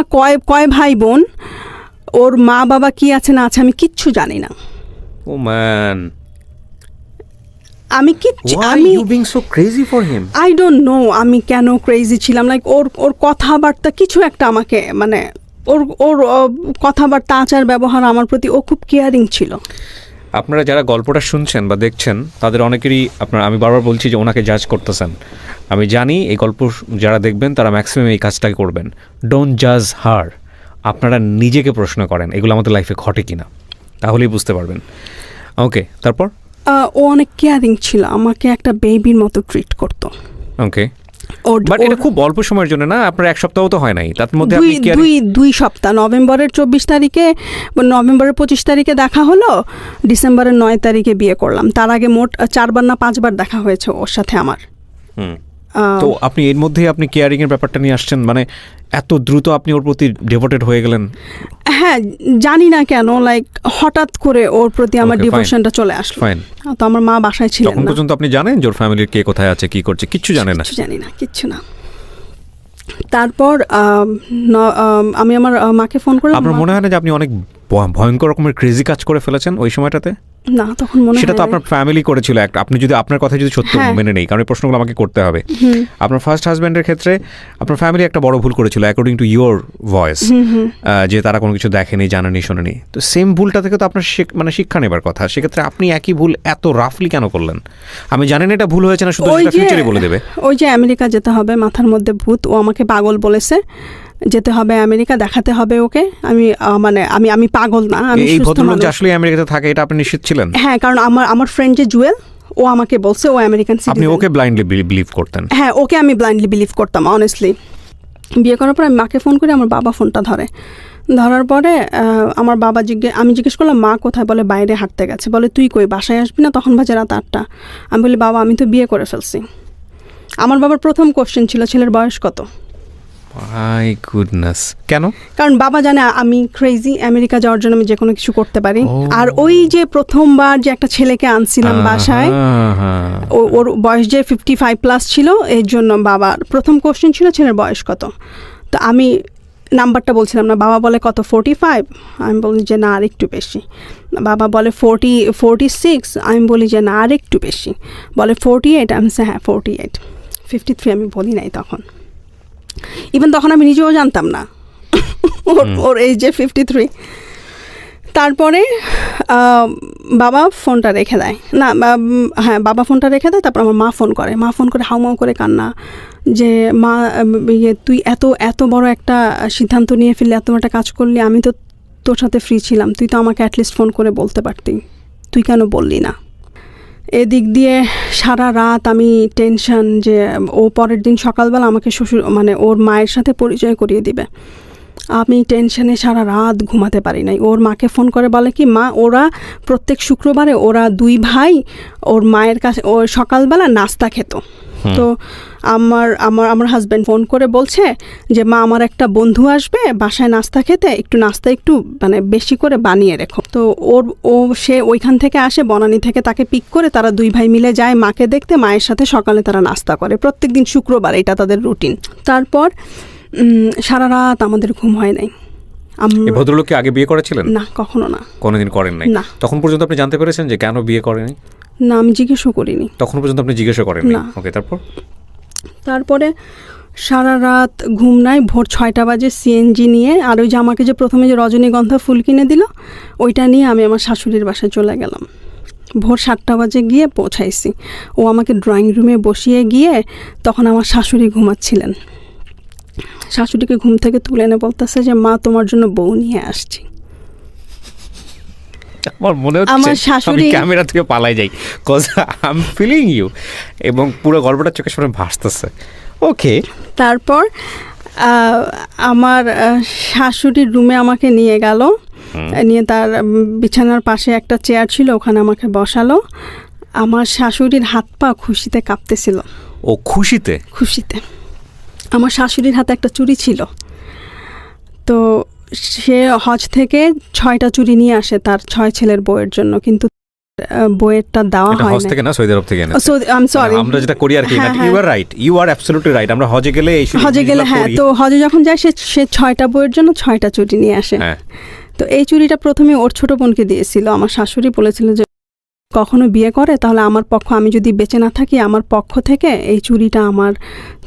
[SPEAKER 2] কয় ভাই বোন, ওর মা বাবা কি আছে না আছে আমি কিচ্ছু জানি না।
[SPEAKER 3] ও ম্যান,
[SPEAKER 2] আমি কিচ্ছু,
[SPEAKER 3] you being so crazy for him?
[SPEAKER 2] I don't know আমি কেন ক্রেজি ছিলাম। ওর কথাবার্তা কিছু একটা আমাকে মানে ওর কথাবার্তা, আচার ব্যবহার আমার প্রতি ও খুব কেয়ারিং ছিল।
[SPEAKER 3] আপনারা যারা গল্পটা শুনছেন বা দেখছেন তাদের অনেকেরই আমি বারবার বলছি যে ওনাকে জাজ করতেছেন। আমি জানি এই গল্প যারা দেখবেন তারা ম্যাক্সিমাম এই কাজটাকে করবেন। ডোন্ট জাজ হার। আপনারা নিজেকে প্রশ্ন করেন এগুলো আমাদের লাইফে ঘটে কিনা, তাহলেই বুঝতে পারবেন। ওকে, তারপর?
[SPEAKER 2] ও অনেক কেয়ারিং ছিল, আমাকে একটা বেবির মতো ট্রিট করতো।
[SPEAKER 3] ওকে, বাট এটা খুব অল্প সময়ের জন্য না, আপনার 1 সপ্তাহ তো হয় নাই, তার মধ্যে আপনি
[SPEAKER 2] দুই সপ্তাহ। নভেম্বরের 24 তারিখে, নভেম্বরের 25 তারিখে দেখা হলো, ডিসেম্বরের 9 তারিখে বিয়ে করলাম। তার আগে মোট 4 বার না 5 বার দেখা হয়েছে ওর সাথে আমার।
[SPEAKER 3] তো আপনি এর মধ্যেই আপনি কেয়ারিং এর ব্যাপারটা নিয়ে আসছেন, মানে এত দ্রুত আপনি ওর প্রতি ডিভোটেড হয়ে গেলেন।
[SPEAKER 2] হ্যাঁ, জানি না কেন, হঠাৎ করে ওর প্রতি আমার ডিভোশনটা চলে আসলো। তো আমার মা বাসায় ছিলেন না।
[SPEAKER 3] তখন পর্যন্ত আপনি জানেন যে ওর ফ্যামিলির কে কোথায় আছে, কি করছে? কিচ্ছু জানেন না?
[SPEAKER 2] জানি না, কিচ্ছু না। তারপর আমি আমার মাকে ফোন করলাম।
[SPEAKER 3] আপনার মনে হয় না যে আপনি অনেক ভয়ঙ্কর রকমের ক্রেজি কাজ করে ফেলেছেন ওই সময়টাতে?
[SPEAKER 2] না, তখন মনে হয়
[SPEAKER 3] সেটা তো আপনার ফ্যামিলি করেছিল একটা। আপনি যদি আপনার কথা যদি সত্য মেনে নেই, কারণ এই প্রশ্নগুলো আমাকে করতে হবে। আপনার ফার্স্ট হাজব্যান্ডের ক্ষেত্রে আপনার ফ্যামিলি একটা বড় ভুল করেছিল অ্যাকর্ডিং টু ইউর ভয়েস, যে তারা কোনো কিছু দেখেনি, জানেনি, শোনেনি। তো সেম ভুলটা থেকে তো আপনার শিক্ষা নেবার কথা। সেক্ষেত্রে আপনি একই ভুল এত রাফলি কেন করলেন? আমি জানি না এটা ভুল হয়েছে না, শুধু ফিউচারে বলে দেবে।
[SPEAKER 2] ওই যে আমেরিকা যেতে হবে, মাথার মধ্যে ভূত। ও আমাকে পাগল বলেছে, যেতে হবে আমেরিকা, দেখাতে হবে ওকে। আমি পাগল না, আমি
[SPEAKER 3] এই ভদ্রলোক যে আসলে আমেরিকাতে থাকে এটা আপনি নিশ্চিত ছিলেন?
[SPEAKER 2] হ্যাঁ, কারণ আমার ফ্রেন্ড যে জুয়েল, ও আমাকে বলছে ও আমেরিকান সিটিজেন।
[SPEAKER 3] আপনি ওকে ব্লাইন্ডলি বিলিভ করতেন?
[SPEAKER 2] হ্যাঁ, ওকে আমি ব্লাইন্ডলি বিলিভ করতাম অনেস্টলি। বিয়ে করার পর আমি মাকে ফোন করি, আমার বাবা ফোনটা ধরার পরে আমার বাবা আমি জিজ্ঞেস করলাম মা কোথায়? বলে বাইরে হাঁটতে গেছে। বলে তুই কই, বাসায় আসবি না? তখন বাজে রাত 8টা। আমি বলি বাবা আমি তো বিয়ে করে ফেলছি। আমার বাবার প্রথম কোশ্চেন ছিল ছেলের বয়স কত।
[SPEAKER 3] মাই গুডনেস, কেন? কারণ
[SPEAKER 2] বাবা জানে আমি ক্রেজি, আমেরিকা যাওয়ার জন্য আমি যে কোনো কিছু করতে পারি। আর ওই যে প্রথমবার যে একটা ছেলেকে আনছিলাম বাসায়, ওর বয়স যে 55+ ছিল, এর জন্য বাবার প্রথম কোশ্চেন ছিল ছেলের বয়স কত। তো আমি নাম্বারটা বলছিলাম না। বাবা বলে কত, 45? আমি বলি যে না, আর একটু বেশি। বাবা বলে 46? আমি বলি যে না, আর একটু বেশি। বলে 48? আমি হ্যাঁ 48। 53 আমি বলি নাই তখন। ইভেন তখন আমি নিজেও জানতাম না ওর এই যে 53। তারপরে বাবা ফোনটা রেখে দেয়। না, হ্যাঁ, বাবা ফোনটা রেখে দেয়। তারপর আমার মা ফোন করে হাউমাউ করে কান্না, যে মা তুই এত বড় একটা সিদ্ধান্ত নিয়ে ফেললি, এত একটা কাজ করলি, আমি তো তোর সাথে ফ্রি ছিলাম, তুই তো আমাকে অ্যাটলিস্ট ফোন করে বলতে পারতি, তুই কেন বললি না?
[SPEAKER 1] এদিক দিয়ে সারা রাত আমি টেনশন যে ও পরের দিন সকালবেলা আমাকে শ্বশুর মানে ওর মায়ের সাথে পরিচয় করিয়ে দিবে। আমি টেনশনে সারা রাত ঘুমাতে পারি নাই। ওর মাকে ফোন করে বলে কি, মা ওরা প্রত্যেক শুক্রবারে ওরা 2 ভাই ওর মায়ের কাছে ওর সকালবেলা নাস্তা খেত। তো আমার হাজব্যান্ড ফোন করে বলছে যে মা আমার একটা বন্ধু আসবে বাসায় নাস্তা খেতে, নাস্তা একটু মানে বেশি করে বানিয়ে রেখো। তো সে ওইখান থেকে আসে, বনানী থেকে তাকে পিক করে তারা 2 ভাই মিলে যায় মাকে দেখতে। মায়ের সাথে সকালে তারা নাস্তা করে প্রত্যেকদিন শুক্রবার, এটা তাদের রুটিন। তারপর সারা রাত আমাদের ঘুম হয় নাই।
[SPEAKER 3] এই ভদ্রলোককে আগে বিয়ে করেছিলেন?
[SPEAKER 1] না, কখনো না।
[SPEAKER 3] কোনোদিন করেন নাই?
[SPEAKER 1] না।
[SPEAKER 3] তখন পর্যন্ত আপনি জানতে পেরেছেন যে কেন বিয়ে করেনি?
[SPEAKER 1] না, আমি জিজ্ঞেসও করিনি।
[SPEAKER 3] তখন পর্যন্ত আপনি জিজ্ঞাসা করেননি? ওকে,
[SPEAKER 1] তারপরে সারা রাত ঘুম নাই। ভোর 6টা বাজে সিএনজি নিয়ে, আর ওই যে আমাকে যে প্রথমে যে রজনীগন্ধা ফুল কিনে দিল ওইটা নিয়ে আমি আমার শাশুড়ির বাসায় চলে গেলাম। ভোর 7টা বাজে গিয়ে পৌঁছাইছি। ও আমাকে ড্রয়িং রুমে বসিয়ে গিয়ে তখন আমার শাশুড়ি ঘুমাচ্ছিলেন। শাশুড়িকে ঘুম থেকে তুলে এনে বলতেছে যে মা তোমার জন্য বউ নিয়ে আসছি।
[SPEAKER 3] আমার মনে হচ্ছে
[SPEAKER 1] আমার শাশুড়ি
[SPEAKER 3] ক্যামেরা থেকে পালাই যাই, cause I am feeling you, এবং পুরো গল্পটা চোখের সামনে ভাসতেছে। ওকে,
[SPEAKER 1] তারপর আমার শাশুড়ির রুমে আমাকে নিয়ে গেল, নিয়ে তার বিছানার পাশে একটা চেয়ার ছিল, ওখানে আমাকে বসালো। আমার শাশুড়ির হাত পা খুশিতে কাঁপতেছিল।
[SPEAKER 3] ও খুশিতে? খুশিতে।
[SPEAKER 1] আমার শাশুড়ির হাতে একটা চুড়ি ছিল। তো সে হজ থেকে 6টা চুড়ি নিয়ে আসে তার 6 ছেলের বউয়ের জন্য, কিন্তু বইয়েরটা দেওয়া হয় না।
[SPEAKER 3] হজ থেকে না, সৌদি আরব থেকে না।
[SPEAKER 1] আই এম সরি,
[SPEAKER 3] আমরা যেটা করি আর কি। You are right, you are absolutely right. আমরা হজে গেলে
[SPEAKER 1] হ্যাঁ, তো হজে যখন যায় সে 6টা বইয়ের জন্য 6টা চুড়ি নিয়ে আসে। তো এই চুড়িটা প্রথমে ওর ছোট বোনকে দিয়েছিল। আমার শাশুড়ি বলেছিল যে কখনো বিয়ে করে তাহলে আমার পক্ষ, আমি যদি বেঁচে না থাকি আমার পক্ষ থেকে এই চুড়িটা আমার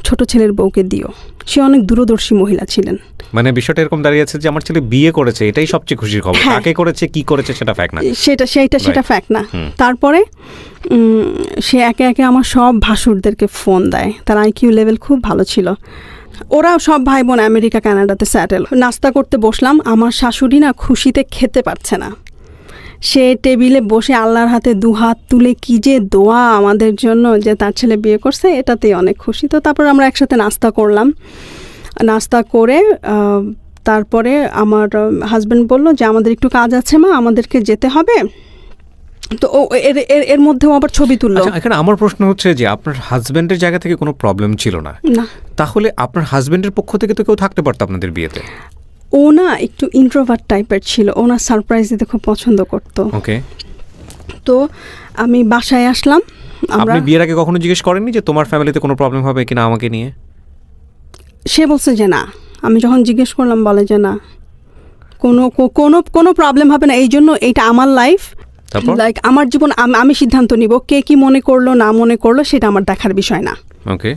[SPEAKER 1] ছোট ছেলের বউকে দিও। সে অনেক দূরদর্শী মহিলা ছিলেন।
[SPEAKER 3] মানে বিষয়টা এরকম দাঁড়িয়েছে যে আমার ছেলে বিয়ে করেছে, এটাই সবচেয়ে খুশির খবর। কাকে করেছে, কি করেছে সেটা ফ্যাক্ট না।
[SPEAKER 1] সেটা ফ্যাক্ট না। তারপরে সে একে একে আমার সব ভাসুরদেরকে ফোন দেয়। তার আইকিউ লেভেল খুব ভালো ছিল। ওরা সব ভাই বোন আমেরিকা কানাডাতে স্যাটেল। নাস্তা করতে বসলাম, আমার শাশুড়ি না খুশিতে খেতে পারছে না। সে টেবিলে বসে আল্লাহর হাতে 2 হাত তুলে কি যে দোয়া আমাদের জন্য যে তার ছেলে বিয়ে করছে, এটাতেই অনেক খুশি। তো তারপর আমরা একসাথে নাস্তা করলাম। নাস্তা করে তারপরে আমার হাজব্যান্ড বলল যে আমাদের একটু কাজ আছে মা, আমাদেরকে যেতে হবে। তো ও এর মধ্যেও আবার ছবি তুললো।
[SPEAKER 3] এখানে আমার প্রশ্ন হচ্ছে যে আপনার হাজব্যান্ডের জায়গা থেকে কোনো প্রবলেম ছিল না? তাহলে আপনার হাজব্যান্ডের পক্ষ থেকে তো কেউ থাকতে পারতো আপনাদের বিয়েতে?
[SPEAKER 1] ও না একটু ইন্ট্রোভার্ট টাইপের ছিল, ও না সারপ্রাইজ দিতে খুব পছন্দ করতো।
[SPEAKER 3] ওকে,
[SPEAKER 1] তো আমি বাসায় আসলাম।
[SPEAKER 3] আপনি বিয়ের আগে কখনো জিজ্ঞেস করেননি যে তোমার ফ্যামিলিতে কোনো প্রবলেম হবে কিনা আমাকে নিয়ে?
[SPEAKER 1] সে বলছে যে না। আমি যখন জিজ্ঞেস করলাম বলে যে না, কোনো প্রবলেম হবে না। এই জন্য এইটা আমার লাইফ, লাইক আমার জীবন, আমি সিদ্ধান্ত নিব। কে কি মনে করলো না মনে করলো সেটা আমার দেখার বিষয় না।
[SPEAKER 3] ওকে।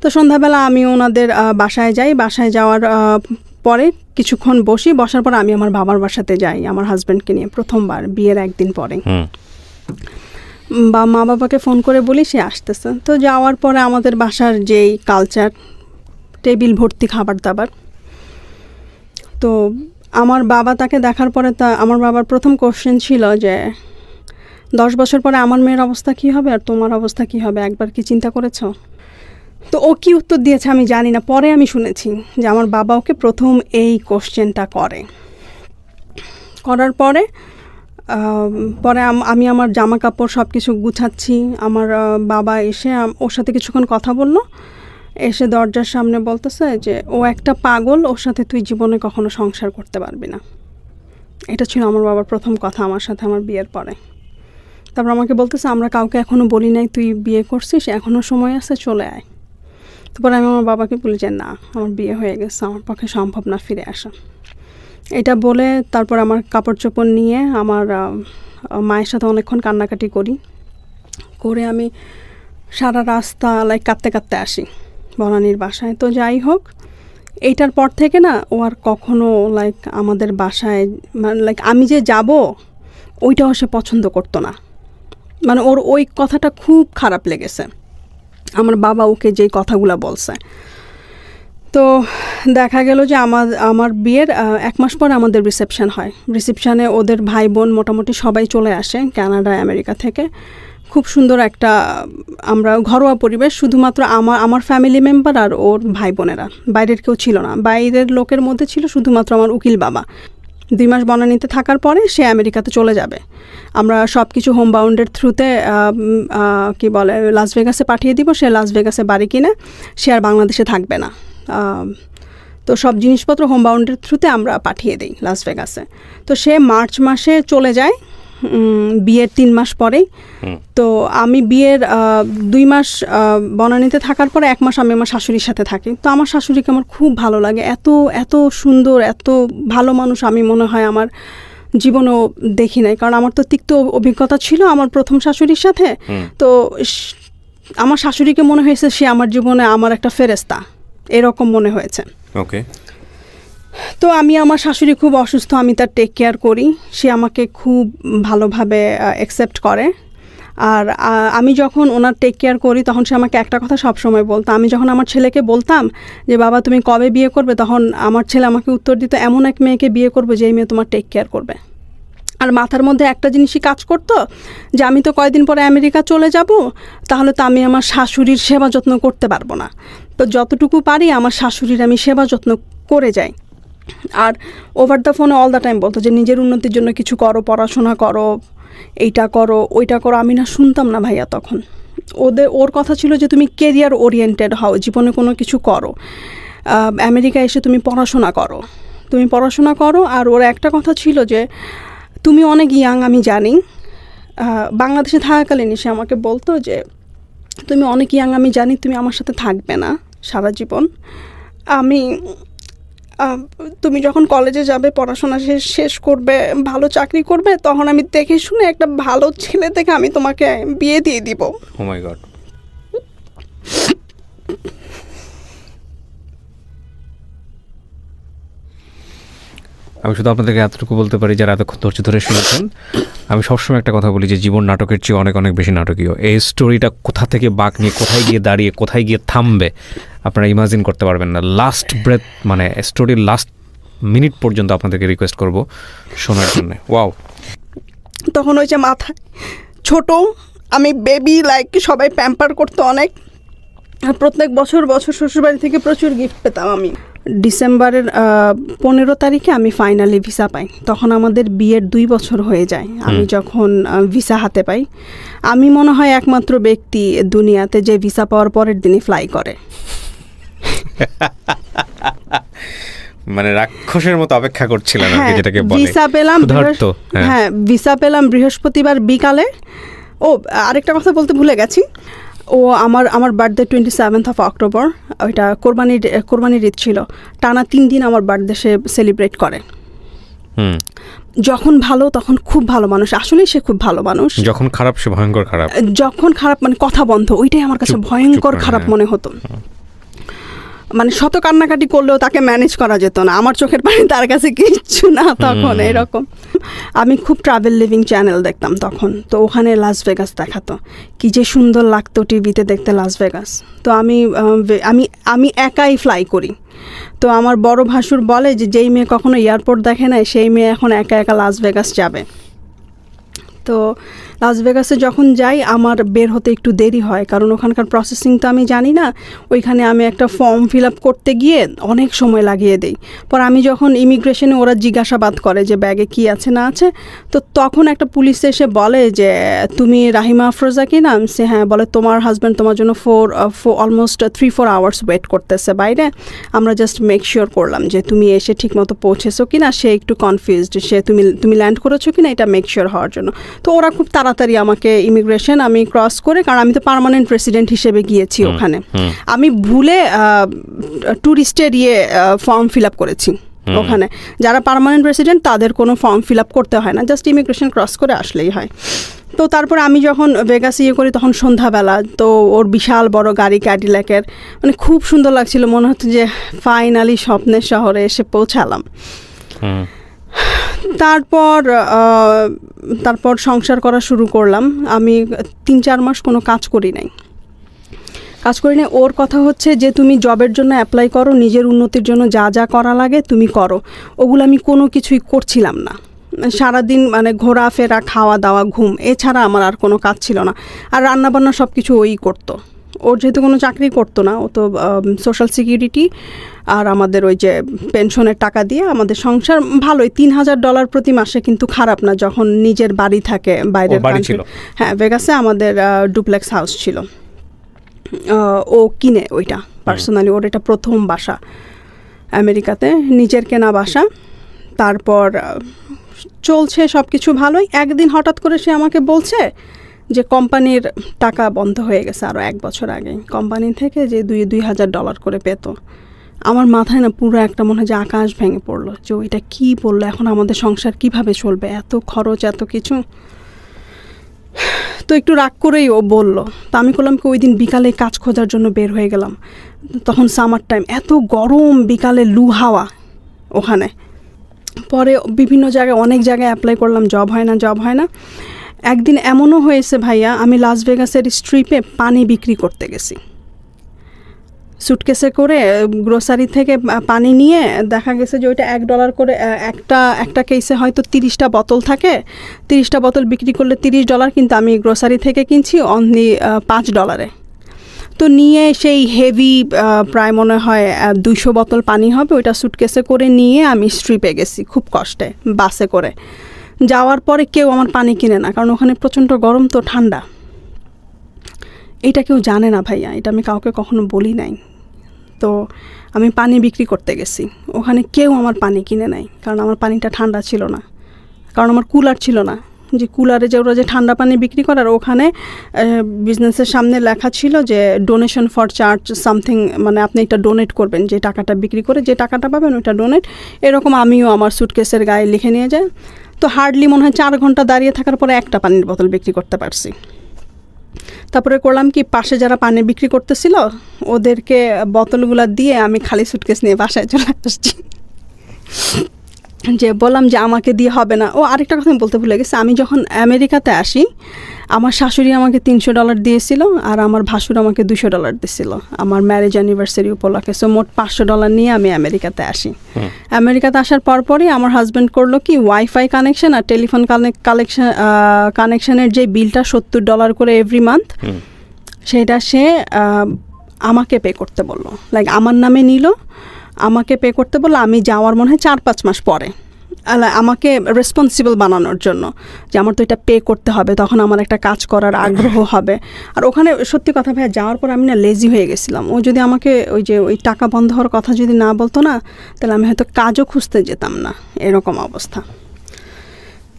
[SPEAKER 1] তো সন্ধ্যাবেলা আমি ওনাদের বাসায় যাই। বাসায় যাওয়ার পরে কিছুক্ষণ বসার পর আমি আমার বাবার বাসাতে যাই আমার হাজব্যান্ডকে নিয়ে, প্রথমবার বিয়ের একদিন পরে। মা বাবাকে ফোন করে বলি সে আসতেছে। তো যাওয়ার পরে আমাদের বাসার যেই কালচার, টেবিল ভর্তি খাবার দাবার। তো আমার বাবা তাকে দেখার পরে আমার বাবার প্রথম কোশ্চেন ছিল যে 10 বছর পরে আমার মেয়ের অবস্থা কী হবে আর তোমার অবস্থা কী হবে, একবার কি চিন্তা করেছ? তো ও কি উত্তর দিয়েছে আমি জানি না, পরে আমি শুনেছি যে আমার বাবা ওকে প্রথম এই কোশ্চেনটা করার পরে আমি আমার জামা কাপড় সব কিছু গুছাচ্ছি। আমার বাবা এসে ওর সাথে কিছুক্ষণ কথা বললো, এসে দরজার সামনে বলতেছে যে ও একটা পাগল, ওর সাথে তুই জীবনে কখনো সংসার করতে পারবি না। এটা ছিল আমার বাবার প্রথম কথা আমার সাথে আমার বিয়ের পরে। তারপর আমাকে বলতেছে আমরা কাউকে এখনও বলি নাই তুই বিয়ে করছিস, এখনও সময় আছে, চলে আয়। তারপর আমি আমার বাবাকে বলি যে না, আমার বিয়ে হয়ে গেছে, আমার পক্ষে সম্ভব না ফিরে আসা। এটা বলে তারপর আমার কাপড় চোপড় নিয়ে আমার মায়ের সাথে অনেকক্ষণ কান্নাকাটি করে আমি সারা রাস্তা কাঁদতে কাঁদতে আসি বনানীর বাসায়। তো যাই হোক, এইটার পর থেকে না ও আর কখনো আমাদের বাসায় আমি যে যাব ওইটাও সে পছন্দ করতো না। মানে ওর ওই কথাটা খুব খারাপ লেগেছে আমার বাবা ওকে যেই কথাগুলো বলছে। তো দেখা গেল যে আমার বিয়ের 1 মাস পর আমাদের রিসেপশন হয়। রিসেপশানে ওদের ভাই বোন মোটামুটি সবাই চলে আসে কানাডা আমেরিকা থেকে। খুব সুন্দর একটা আমরা ঘরোয়া পরিবেশ, শুধুমাত্র আমার ফ্যামিলি মেম্বার আর ওর ভাই বোনেরা, বাইরের কেউ ছিল না। বাইরের লোকের মধ্যে ছিল শুধুমাত্র আমার উকিল বাবা। 2 মাস বনানীতে থাকার পরে সে আমেরিকাতে চলে যাবে। আমরা সব কিছু হোম বাউন্ডের থ্রুতে কি বলে লাস ভেগাসে পাঠিয়ে দিব। সে লাস ভেগাসে বাড়ি কিনে সে আর বাংলাদেশে থাকবে না। তো সব জিনিসপত্র হোম বাউন্ডের থ্রুতে আমরা পাঠিয়ে দিই লাস ভেগাসে। তো সে মার্চ মাসে চলে যায়, বিয়ের 3 মাস পরেই। তো আমি বিয়ের 2 মাস বনানীতে থাকার পরে 1 মাস আমি আমার শাশুড়ির সাথে থাকি। তো আমার শাশুড়িকে আমার খুব ভালো লাগে, এত এত সুন্দর, এত ভালো মানুষ আমি মনে হয় আমার জীবনেও দেখি নাই। কারণ আমার তো তিক্ত অভিজ্ঞতা ছিল আমার প্রথম শাশুড়ির সাথে। তো আমার শাশুড়িকে মনে হয়েছে সে আমার জীবনে আমার একটা ফেরেস্তা, এরকম মনে হয়েছে।
[SPEAKER 3] ওকে।
[SPEAKER 1] তো আমি, আমার শাশুড়ি খুব অসুস্থ, আমি তার টেক কেয়ার করি। সে আমাকে খুব ভালোভাবে অ্যাকসেপ্ট করে। আর আমি যখন ওনার টেক কেয়ার করি তখন সে আমাকে একটা কথা সবসময় বলতো। আমি যখন আমার ছেলেকে বলতাম যে বাবা তুমি কবে বিয়ে করবে, তখন আমার ছেলে আমাকে উত্তর দিত, এমন এক মেয়েকে বিয়ে করবে যেই মেয়ে তোমার টেক কেয়ার করবে। আর মাথার মধ্যে একটা জিনিসই কাজ করতো যে আমি তো কয়েকদিন পরে আমেরিকা চলে যাব, তাহলে তো আমি আমার শাশুড়ির সেবা যত্ন করতে পারবো না। তো যতটুকু পারি আমার শাশুড়ির আমি সেবা যত্ন করে যাই। আর ওভার দ্য ফোনে অল দ্য টাইম বলতো যে নিজের উন্নতির জন্য কিছু করো, পড়াশোনা করো, এইটা করো, ওইটা করো। আমি না শুনতাম না ভাইয়া তখন। ওর কথা ছিল যে তুমি কেরিয়ার ওরিয়েন্টেড হও, জীবনে কোনো কিছু করো, আমেরিকা এসে তুমি পড়াশোনা করো। আর ওর একটা কথা ছিল যে তুমি অনেক ইয়াং, আমি জানি। বাংলাদেশে থাকাকালীন সে আমাকে বলতো যে তুমি অনেক ইয়াং, আমি জানি তুমি আমার সাথে থাকবে না সারা জীবন। তুমি যখন কলেজে যাবে, পড়াশোনা শেষ করবে, ভালো চাকরি করবে, তখন আমি দেখে শুনে একটা ভালো ছেলে দেখে আমি তোমাকে বিয়ে দিয়ে দিব।
[SPEAKER 3] ও মাই গড। আমি শুধু আপনাদেরকে এতটুকু বলতে পারি যারা এতক্ষণ ধৈর্য ধরে শুনেছেন, আমি সবসময় একটা কথা বলি যে জীবন নাটকের চেয়ে অনেক অনেক বেশি নাটকীয়। এই স্টোরিটা কোথা থেকে বাঁক নিয়ে কোথায় গিয়ে দাঁড়িয়ে কোথায় গিয়ে থামবে আপনারা ইমাজিন করতে পারবেন না। লাস্ট ব্রেথ মানে স্টোরির লাস্ট মিনিট পর্যন্ত আপনাদেরকে রিকোয়েস্ট করব শোনার জন্য। ওয়াও।
[SPEAKER 1] তখন ওই যে মাথায় ছোট, আমি বেবি, লাইক সবাই প্যাম্পার করতো অনেক। আর প্রত্যেক বছর শ্বশুরবাড়ি থেকে প্রচুর গিফট পেতাম আমি। ডিসেম্বরের 15 তারিখে আমি ফাইনালি ভিসা পাই। তখন আমাদের বিয়ের 2 বছর হয়ে যায়। আমি যখন ভিসা হাতে পাই, আমি মনে হয় একমাত্র ব্যক্তি দুনিয়াতে যে ভিসা পাওয়ার পরের দিনই ফ্লাই করে।
[SPEAKER 3] মানে রাক্ষসের মতো অপেক্ষা করছিলেন আর কি, যেটাকে বলে।
[SPEAKER 1] ভিসা পেলাম, হ্যাঁ ভিসা পেলাম বৃহস্পতিবার বিকালে। ও আরেকটা কথা বলতে ভুলে গেছি, ও আমার বার্থডে 27 অক্টোবর, ওইটা কোরবানির ঈদ ছিল। টানা 3 দিন আমার বার্থডে সে সেলিব্রেট করে। যখন ভালো তখন খুব ভালো মানুষ, আসলেই সে খুব ভালো মানুষ।
[SPEAKER 3] যখন খারাপ সে ভয়ঙ্কর খারাপ।
[SPEAKER 1] যখন খারাপ মানে কথা বন্ধ, ওইটাই আমার কাছে ভয়ঙ্কর খারাপ মনে হতো। মানে শত কান্নাকাটি করলেও তাকে ম্যানেজ করা যেত না, আমার চোখের পানি তার কাছে কিচ্ছু না তখন। এরকম আমি খুব ট্রাভেল লিভিং চ্যানেল দেখতাম তখন। তো ওখানে লাস ভেগাস দেখাতো, কি যে সুন্দর লাগতো টিভিতে দেখতে লাস ভেগাস। তো আমি একাই ফ্লাই করি। তো আমার বড় ভাসুর বলে যে যেই মেয়ে কখনো এয়ারপোর্ট দেখে নাই সেই মেয়ে এখন একা একা লাস ভেগাস যাবে। তো লাস ভেগাসে যখন যাই আমার বের হতে একটু দেরি হয়, কারণ ওখানকার প্রসেসিং তো আমি জানি না। ওইখানে আমি একটা ফর্ম ফিল আপ করতে গিয়ে অনেক সময় লাগিয়ে দিই। পর আমি যখন ইমিগ্রেশনে ওরা জিজ্ঞাসাবাদ করে যে ব্যাগে কি আছে না আছে, তো তখন একটা পুলিশ এসে বলে যে তুমি রাহিমা আফরোজা কি নাম? সে হ্যাঁ। বলে তোমার হাজব্যান্ড তোমার জন্য অলমোস্ট 3-4 আওয়ার্স ওয়েট করতেছে বাইরে, আমরা জাস্ট মেক শিওর করলাম যে তুমি এসে ঠিকমতো পৌঁছেছো কি না। সে একটু কনফিউজড, সে তুমি ল্যান্ড করেছো কি না এটা মেক শিওর হওয়ার জন্য। তো ওরা খুব তাড়াতাড়ি আমাকে ইমিগ্রেশন আমি ক্রস করে, কারণ আমি তো পার্মানেন্ট রেসিডেন্ট হিসেবে গিয়েছি ওখানে, আমি ভুলে ট্যুরিস্টের ফর্ম ফিল আপ করেছি ওখানে। যারা পার্মানেন্ট রেসিডেন্ট তাদের কোনো ফর্ম ফিল আপ করতে হয় না, জাস্ট ইমিগ্রেশন ক্রস করে আসলেই হয়। তো তারপর আমি যখন ভেগাস করি তখন সন্ধ্যাবেলা, তো ওর বিশাল বড় গাড়ি ক্যাডিল্যাকের, মানে খুব সুন্দর লাগছিল, মনে হচ্ছে যে ফাইনালি স্বপ্নের শহরে এসে পৌঁছালাম। তারপর সংসার করা শুরু করলাম। আমি 3-4 মাস কোনো কাজ করি নাই। ওর কথা হচ্ছে যে তুমি জবের জন্য অ্যাপ্লাই করো, নিজের উন্নতির জন্য যা যা করা লাগে তুমি করো। ওগুলো আমি কোনো কিছুই করছিলাম না।
[SPEAKER 2] সারাদিন মানে ঘোরাফেরা, খাওয়া দাওয়া, ঘুম, এছাড়া আমার আর কোনো কাজ ছিল না। আর রান্নাবান্না সব কিছু ওই করতো। ওর যেহেতু কোনো চাকরি করতো না, ও তো সোশ্যাল সিকিউরিটি আর আমাদের ওই যে পেনশনের টাকা দিয়ে আমাদের সংসার ভালোই। $3,000 প্রতি মাসে কিন্তু খারাপ না যখন নিজের বাড়ি থাকে বাইরের কান্ট্রি। হ্যাঁ, ভেগাসে আমাদের ডুপ্লেক্স হাউস ছিল, ও কিনে ওইটা পার্সোনালি। ওর এটা প্রথম বাসা আমেরিকাতে, নিজের কেনা বাসা। তারপর চলছে সব কিছু ভালোই। একদিন হঠাৎ করে সে আমাকে বলছে যে কোম্পানির টাকা বন্ধ হয়ে গেছে আরও 1 বছর আগে। কোম্পানি থেকে যে $2,000 করে পেত। আমার মাথায় না পুরো একটা মনে হয় যে আকাশ ভেঙে পড়লো, যে ওইটা কী বললো, এখন আমাদের সংসার কিভাবে চলবে, এত খরচ, এত কিছু। তো একটু রাগ করেই ও বলল। তো আমি করলাম কি, ওই দিন বিকালে কাজ খোঁজার জন্য বের হয়ে গেলাম। তখন সামার টাইম, এত গরম, বিকালে লু হাওয়া ওখানে। পরে বিভিন্ন জায়গায়, অনেক জায়গায় অ্যাপ্লাই করলাম, জব হয় না। একদিন এমনও হয়েছে ভাইয়া, আমি লাস ভেগাসের স্ট্রিপে পানি বিক্রি করতে গেছি। সুটকেসে করে গ্রোসারি থেকে পানি নিয়ে দেখা গেছে যে ওইটা $1 করে, একটা কেসে হয়তো 30টা বোতল থাকে। 30টা বোতল বিক্রি করলে $30, কিন্তু আমি গ্রোসারি থেকে কিনছি অনলি $5। তো নিয়ে সেই হেভি, প্রায় মনে হয় 200 বোতল পানি হবে, ওইটা সুটকেসে করে নিয়ে আমি স্ট্রিপে গেছি খুব কষ্টে, বাসে করে। যাওয়ার পরে কেউ আমার পানি কিনে না, কারণ ওখানে প্রচণ্ড গরম তো ঠান্ডা। এটা কেউ জানে না ভাইয়া, এটা আমি কাউকে কখনো বলি নাই। তো আমি পানি বিক্রি করতে গেছি, ওখানে কেউ আমার পানি কিনে নাই, কারণ আমার পানিটা ঠান্ডা ছিল না, কারণ আমার কুলার ছিল না। যে কুলারে যে ওরা যে ঠান্ডা পানি বিক্রি করে, আর ওখানে বিজনেসের সামনে লেখা ছিল যে ডোনেশন ফর চার্জ সামথিং, মানে আপনি এটা ডোনেট করবেন, যে টাকাটা বিক্রি করে যে টাকাটা পাবেন ওইটা ডোনেট। এরকম আমিও আমার সুটকেসের গায়ে লিখে নিয়ে যাই। তো হার্ডলি মনে হয় 4 ঘন্টা দাঁড়িয়ে থাকার পরে একটা পানির বোতল বিক্রি করতে পারছি। তারপরে করলাম কি, পাশে যারা পানি বিক্রি করতেছিল ওদেরকে বোতলগুলো দিয়ে আমি খালি সুটকেস নিয়ে বাসায় চলে আসছি। যে বললাম যে আমাকে দিয়ে হবে না। ও আরেকটা কথা আমি বলতে ভুলে গেছি, আমি যখন আমেরিকাতে আসি আমার শাশুড়ি আমাকে $300 দিয়েছিল, আর আমার ভাসুর আমাকে $200 দিয়েছিল আমার ম্যারেজ অ্যানিভার্সারি উপলক্ষে। সো মোট $500 নিয়ে আমি আমেরিকাতে আসি। আমেরিকাতে আসার পরপরই আমার হাজব্যান্ড করলো কি, ওয়াইফাই কানেকশন আর টেলিফোন কানেকশনের যে বিলটা $70 করে এভরি মান্থ, সেটা সে আমাকে পে করতে বললো। লাইক আমার নামে নিল, আমাকে পে করতে বললো। আমি যাওয়ার মনে হয় 4-5 মাস পরে আমাকে রেসপন্সিবল বানানোর জন্য, যে আমার তো এটা পে করতে হবে, তখন আমার একটা কাজ করার আগ্রহ হবে। আর ওখানে সত্যি কথা ভাইয়া, যাওয়ার পর আমি না লেজি হয়ে গেছিলাম। ও যদি আমাকে ওই টাকা বন্ধ হওয়ার কথা যদি না বলতো না, তাহলে আমি হয়তো কাজও খুঁজতে যেতাম না, এরকম অবস্থা।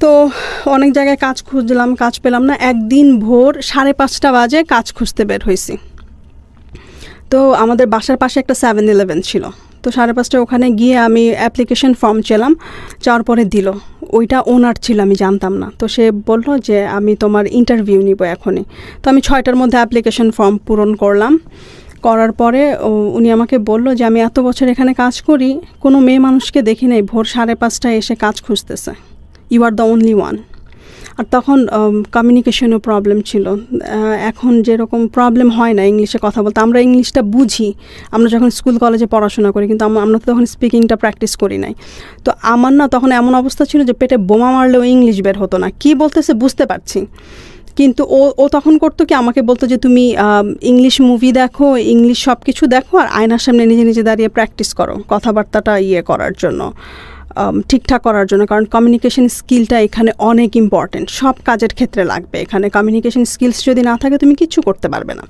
[SPEAKER 2] তো অনেক জায়গায় কাজ খুঁজলাম, কাজ পেলাম না। একদিন ভোর 5:30 বাজে কাজ খুঁজতে বের হয়েছি। তো আমাদের বাসার পাশে একটা 7-Eleven ছিল। তো 5:30 ওখানে গিয়ে আমি অ্যাপ্লিকেশন ফর্ম চাইলাম, যাওয়ার পরে দিল। ওইটা ওনার ছিল, আমি জানতাম না। তো সে বলল যে আমি তোমার ইন্টারভিউ নিব এখনই। তো আমি 6টার মধ্যে অ্যাপ্লিকেশন ফর্ম পূরণ করলাম। করার পরে উনি আমাকে বলল যে আমি এত বছর এখানে কাজ করি, কোনো মেয়ে মানুষকে দেখি নাই ভোর 5:30 এসে কাজ খুঁজতেছে। You are the only one. আর তখন কমিউনিকেশনও প্রবলেম ছিল। এখন যেরকম প্রবলেম হয় না ইংলিশে কথা বলতে, আমরা ইংলিশটা বুঝি আমরা যখন স্কুল কলেজে পড়াশোনা করি, কিন্তু আমরা তো তখন স্পিকিংটা প্র্যাকটিস করি নাই। তো আমার না তখন এমন অবস্থা ছিল যে পেটে বোমা মারলেও ইংলিশ বের হতো না। কী বলতেছে বুঝতে পারছি, কিন্তু ও তখন করতো কি, আমাকে বলতো যে তুমি ইংলিশ মুভি দেখো, ইংলিশ সব কিছু দেখো, আর আয়নার সামনে নিজে নিজে দাঁড়িয়ে প্র্যাকটিস করো কথাবার্তাটা করার জন্য, ঠিকঠাক করার জন্য। কারণ কমিউনিকেশন স্কিলটা এখানে অনেক ইম্পর্টেন্ট, সব কাজের ক্ষেত্রে লাগবে। এখানে কমিউনিকেশন স্কিলস যদি না থাকে তুমি কিচ্ছু করতে পারবে না।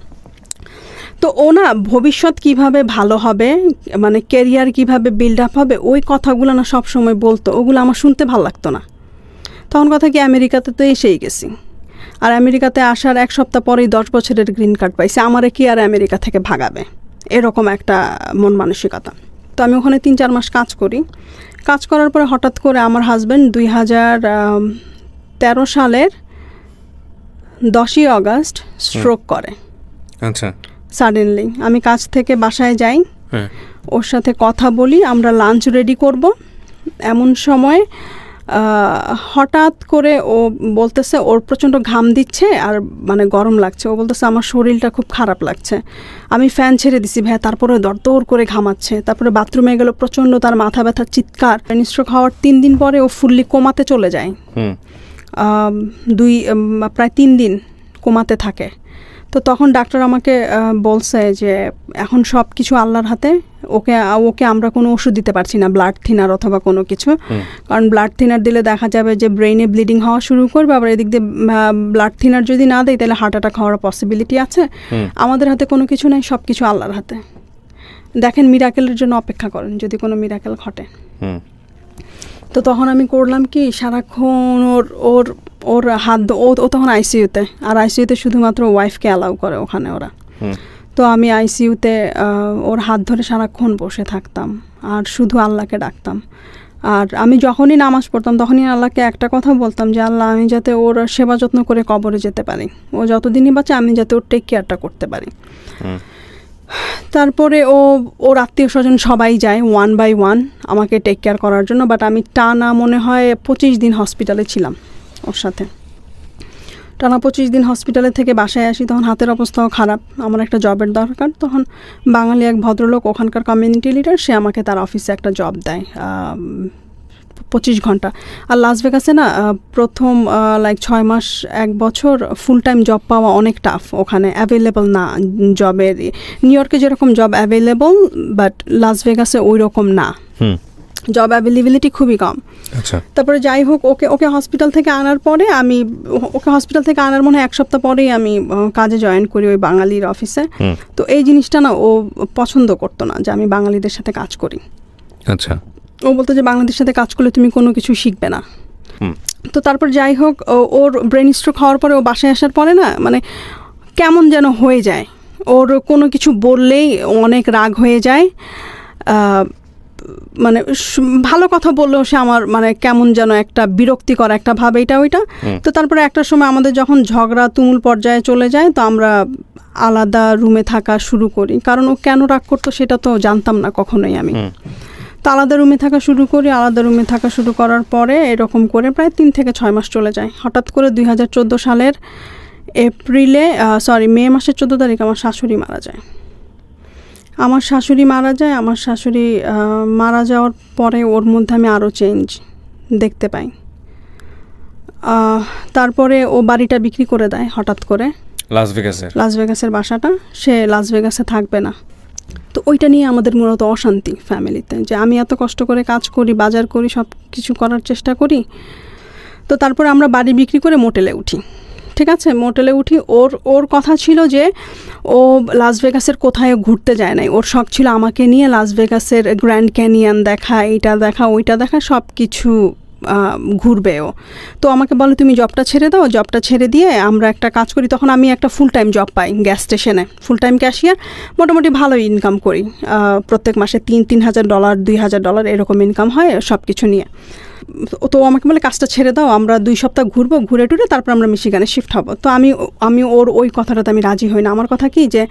[SPEAKER 2] তো ও না ভবিষ্যৎ কিভাবে ভালো হবে, মানে কেরিয়ার কিভাবে বিল্ড আপ হবে, ওই কথাগুলো না সব সময় বলতো। ওগুলো আমার শুনতে ভালো লাগতো না। তখন কথা কি, আমেরিকাতে তো এসেই গেছি, আর আমেরিকাতে আসার 1 সপ্তাহ পরেই 10 বছরের গ্রিন কার্ড পাইছি। আমারে কি আর আমেরিকা থেকে ভাগাবে, এরকম একটা মন মানসিকতা। তো আমি ওখানে 3-4 মাস কাজ করি। কাজ করার পরে হঠাৎ করে আমার হাজব্যান্ড 2013 সালের 10ই অগাস্ট স্ট্রোক করে।
[SPEAKER 3] আচ্ছা,
[SPEAKER 2] সাডেনলি আমি কাজ থেকে বাসায় যাই, ওর সাথে কথা বলি, আমরা লাঞ্চ রেডি করব। এমন সময় হঠাৎ করে ও বলতেছে ওর প্রচণ্ড ঘাম দিচ্ছে আর মানে গরম লাগছে। ও বলতেছে আমার শরীরটা খুব খারাপ লাগছে। আমি ফ্যান ছেড়ে দিছি ভাইয়া, তারপরে দরদর করে ঘামাচ্ছে। তারপরে বাথরুমে গেল, প্রচণ্ড তার মাথা ব্যথা, চিৎকার। ব্রেন স্ট্রোক হওয়ার 3 দিন পরে ও ফুললি কোমাতে চলে যায়। প্রায় 3 দিন কোমাতে থাকে। তো তখন ডাক্তার আমাকে বলছে যে এখন সব কিছু আল্লাহর হাতে, ওকে আমরা কোনো ওষুধ দিতে পারছি না, ব্লাড থিনার অথবা কোনো কিছু। কারণ ব্লাড থিনার দিলে দেখা যাবে যে ব্রেইনে ব্লিডিং হওয়া শুরু করবে, আবার এদিক দিয়ে ব্লাড থিনার যদি না দেয় তাহলে হার্ট অ্যাটাক হওয়ার পসিবিলিটি আছে। আমাদের হাতে কোনো কিছু নেই, সব কিছু আল্লাহর হাতে। দেখেন, মিরাকেলের জন্য অপেক্ষা করেন যদি কোনো মিরাকেল ঘটে। তো তখন আমি করলাম কি, সারাক্ষণ ওর হাত, ও তখন আইসিইউতে, আর আইসিইউতে শুধুমাত্র ওয়াইফকে অ্যালাউ করে ওখানে ওরা। তো আমি আইসিইউতে ওর হাত ধরে সারাক্ষণ বসে থাকতাম আর শুধু আল্লাহকে ডাকতাম। আর আমি যখনই নামাজ পড়তাম তখনই আল্লাহকে একটা কথা বলতাম যে আল্লাহ, আমি যাতে ওর সেবা যত্ন করে কবরে যেতে পারি, ও যতদিনই বাঁচে আমি যাতে ওর টেক কেয়ারটা করতে পারি। তারপরে ওর আত্মীয় স্বজন সবাই যায় 1 by 1 আমাকে টেক কেয়ার করার জন্য। বাট আমি টানা মনে হয় 25 দিন হসপিটালে ছিলাম ওর সাথে। টানা 25 দিন হসপিটালে থেকে বাসায় আসি, তখন হাতের অবস্থাও খারাপ, আমার একটা জবের দরকার। তখন বাঙালি এক ভদ্রলোক, ওখানকার কমিউনিটি লিডার, সে আমাকে তার অফিসে একটা জব দেয় 25 ঘন্টা। আর লাস ভেগাসে না প্রথম 6 মাস 1 বছর ফুল টাইম জব পাওয়া অনেক টাফ, ওখানে অ্যাভেলেবল না জবের। নিউ ইয়র্কে যেরকম জব অ্যাভেলেবল, বাট লাস ভেগাসে ওই রকম না, জব অ্যাভেলেবিলিটি খুবই কম। তারপরে যাই হোক, ওকে হসপিটাল থেকে আনার পরে ওকে হসপিটাল থেকে আনার মনে হয় 1 সপ্তাহ পরেই আমি কাজে জয়েন করি ওই বাঙালির অফিসে। তো এই জিনিসটা না ও পছন্দ করতো না যে আমি বাঙালিদের সাথে কাজ করি।
[SPEAKER 3] আচ্ছা,
[SPEAKER 2] ও বলতো যে বাংলাদেশের সাথে কাজ করলে তুমি কোনো কিছু শিখবে না। তো তারপর যাই হোক, ওর ব্রেন স্ট্রোক হওয়ার পরে ও বাসায় আসার পরে না মানে কেমন যেন হয়ে যায়, ওর কোনো কিছু বললেই অনেক রাগ হয়ে যায়। মানে ভালো কথা বললেও সে আমার মানে কেমন যেন একটা বিরক্তিকর একটা ভাব, এটা ওইটা। তো তারপরে একটা সময় আমাদের যখন ঝগড়া তুমুল পর্যায়ে চলে যায়, তো আমরা আলাদা রুমে থাকা শুরু করি। কারণ ও কেন রাগ করতো সেটা তো জানতাম না কখনোই আমি। তো আলাদা রুমে থাকা শুরু করি। আলাদা রুমে থাকা শুরু করার পরে এরকম করে প্রায় 3 থেকে 6 মাস চলে যায়। হঠাৎ করে 2014 সালের মে মাসের 14 তারিখ আমার শাশুড়ি মারা যায়। আমার শাশুড়ি মারা যাওয়ার পরে ওর মধ্যে আমি আরও চেঞ্জ দেখতে পাই। তারপরে ও বাড়িটা বিক্রি করে দেয় হঠাৎ করে, লাস ভেগাসের বাসাটা। সে লাস ভেগাসে থাকবে না। তো ওইটা নিয়ে আমাদের মূলত অশান্তি ফ্যামিলিতে, যে আমি এত কষ্ট করে কাজ করি, বাজার করি, সব কিছু করার চেষ্টা করি। তো তারপরে আমরা বাড়ি বিক্রি করে মোটেলে উঠি। ঠিক আছে, মোটেলে উঠি। ওর কথা ছিল যে ও লাস ভেগাসের কোথায় ঘুরতে যায় নাই, ওর শখ ছিল আমাকে নিয়ে লাস ভেগাসের গ্র্যান্ড ক্যানিয়ন দেখা, এইটা দেখা, ওইটা দেখা, সব কিছু ঘুরবে ও। তো আমাকে বলে তুমি জবটা ছেড়ে দাও, জবটা ছেড়ে দিয়ে আমরা একটা কাজ করি। তখন আমি একটা ফুল টাইম জব পাই গ্যাস স্টেশনে, ফুল টাইম ক্যাশিয়ার। মোটামুটি ভালো ইনকাম করি, প্রত্যেক মাসে $3,000 $2,000 এরকম ইনকাম হয় সব কিছু নিয়ে। তো আমাকে বলে কাজটা ছেড়ে দাও, আমরা 2 সপ্তাহ ঘুরবো, ঘুরে টুরে তারপর আমরা মিশিগানে শিফট হব। তো আমি ওর ওই কথাটাতে আমি রাজি হই না। আমার কথা কি যে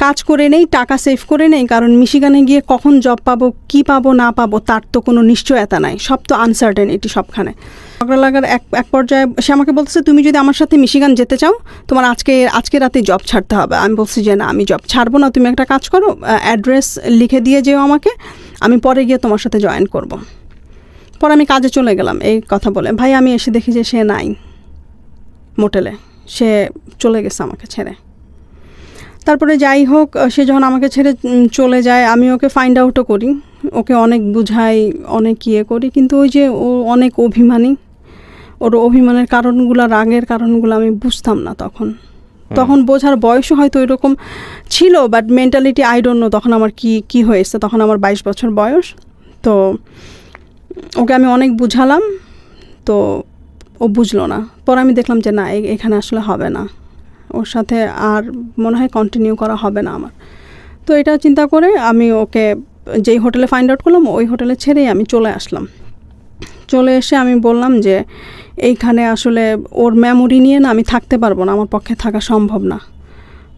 [SPEAKER 2] কাজ করে নেই, টাকা সেভ করে নেই, কারণ মিশিগানে গিয়ে কখন জব পাবো, কি পাবো না পাবো তার তো কোনো নিশ্চয়তা নাই, সব তো আনসার্টেনিটি সবখানে। ঝগড়া লাগার এক পর্যায়ে সে আমাকে বলতেছে তুমি যদি আমার সাথে মিশিগান যেতে চাও তোমার আজকে রাতে জব ছাড়তে হবে। আমি বলছি যে না, আমি জব ছাড়বো না, তুমি একটা কাজ করো, অ্যাড্রেস লিখে দিয়ে যেও আমাকে, আমি পরে গিয়ে তোমার সাথে জয়েন করব। পরে আমি কাজে চলে গেলাম এই কথা বলে। ভাই আমি এসে দেখি যে সে নাই মোটেলে, সে চলে গেছে আমাকে ছেড়ে। তারপরে যাই হোক, সে যখন আমাকে ছেড়ে চলে যায় আমি ওকে ফাইন্ড আউটও করি, ওকে অনেক বুঝাই, অনেক ইয়ে করি, কিন্তু ওই যে ও অনেক অভিমানী, ওর অভিমানের কারণগুলো, রাগের কারণগুলো আমি বুঝতাম না তখন বোঝার বয়সও হয়তো ওইরকম ছিল, but mentality I don't know তখন আমার কি হয়েছে। তখন আমার 22 বছর বয়স। তো ওকে আমি অনেক বুঝালাম, তো ও বুঝলো না। পরে আমি দেখলাম যে না, এখানে আসলে হবে না, ওর সাথে আর মনে হয় কন্টিনিউ করা হবে না আমার। তো এটা চিন্তা করে আমি ওকে যেই হোটেলে ফাইন্ড আউট করলাম ওই হোটেলে ছেড়েই আমি চলে আসলাম। চলে এসে আমি বললাম যে এইখানে আসলে ওর মেমোরি নিয়ে না আমি থাকতে পারবো না, আমার পক্ষে থাকা সম্ভব না।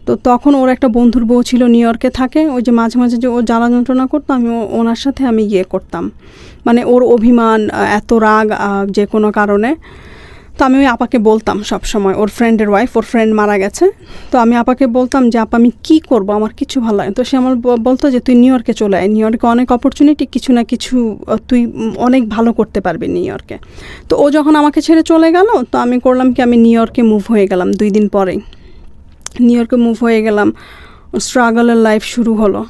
[SPEAKER 1] তো তখন ওর একটা বন্ধুর বউ ছিল নিউ ইয়র্কে থাকে, ওই যে মাঝে মাঝে যে ও জ্বালা যন্ত্রণা করতো, আমি ওনার সাথে আমি ইয়ে করতাম, মানে ওর অভিমান, এত রাগ যে কোনো কারণে। তো আমি ওই আপাকে বলতাম সব সময়, ওর ফ্রেন্ডের ওয়াইফ, ওর ফ্রেন্ড মারা গেছে, তো আমি আপাকে বলতাম যে আপা আমি কী করবো, আমার কিছু ভালো লাগে। তো সে আমার বলতো যে তুই নিউ ইয়র্কে চলে আয়, নিউ ইয়র্কে অনেক অপরচুনিটি, কিছু না কিছু তুই অনেক ভালো করতে পারবি নিউ ইয়র্কে। তো ও যখন আমাকে ছেড়ে চলে গেল, তো আমি করলাম কি, আমি নিউ ইয়র্কে মুভ হয়ে গেলাম 2 দিন পরেই। নিউ ইয়র্কে মুভ হয়ে গেলাম, স্ট্রাগলের লাইফ শুরু হলো।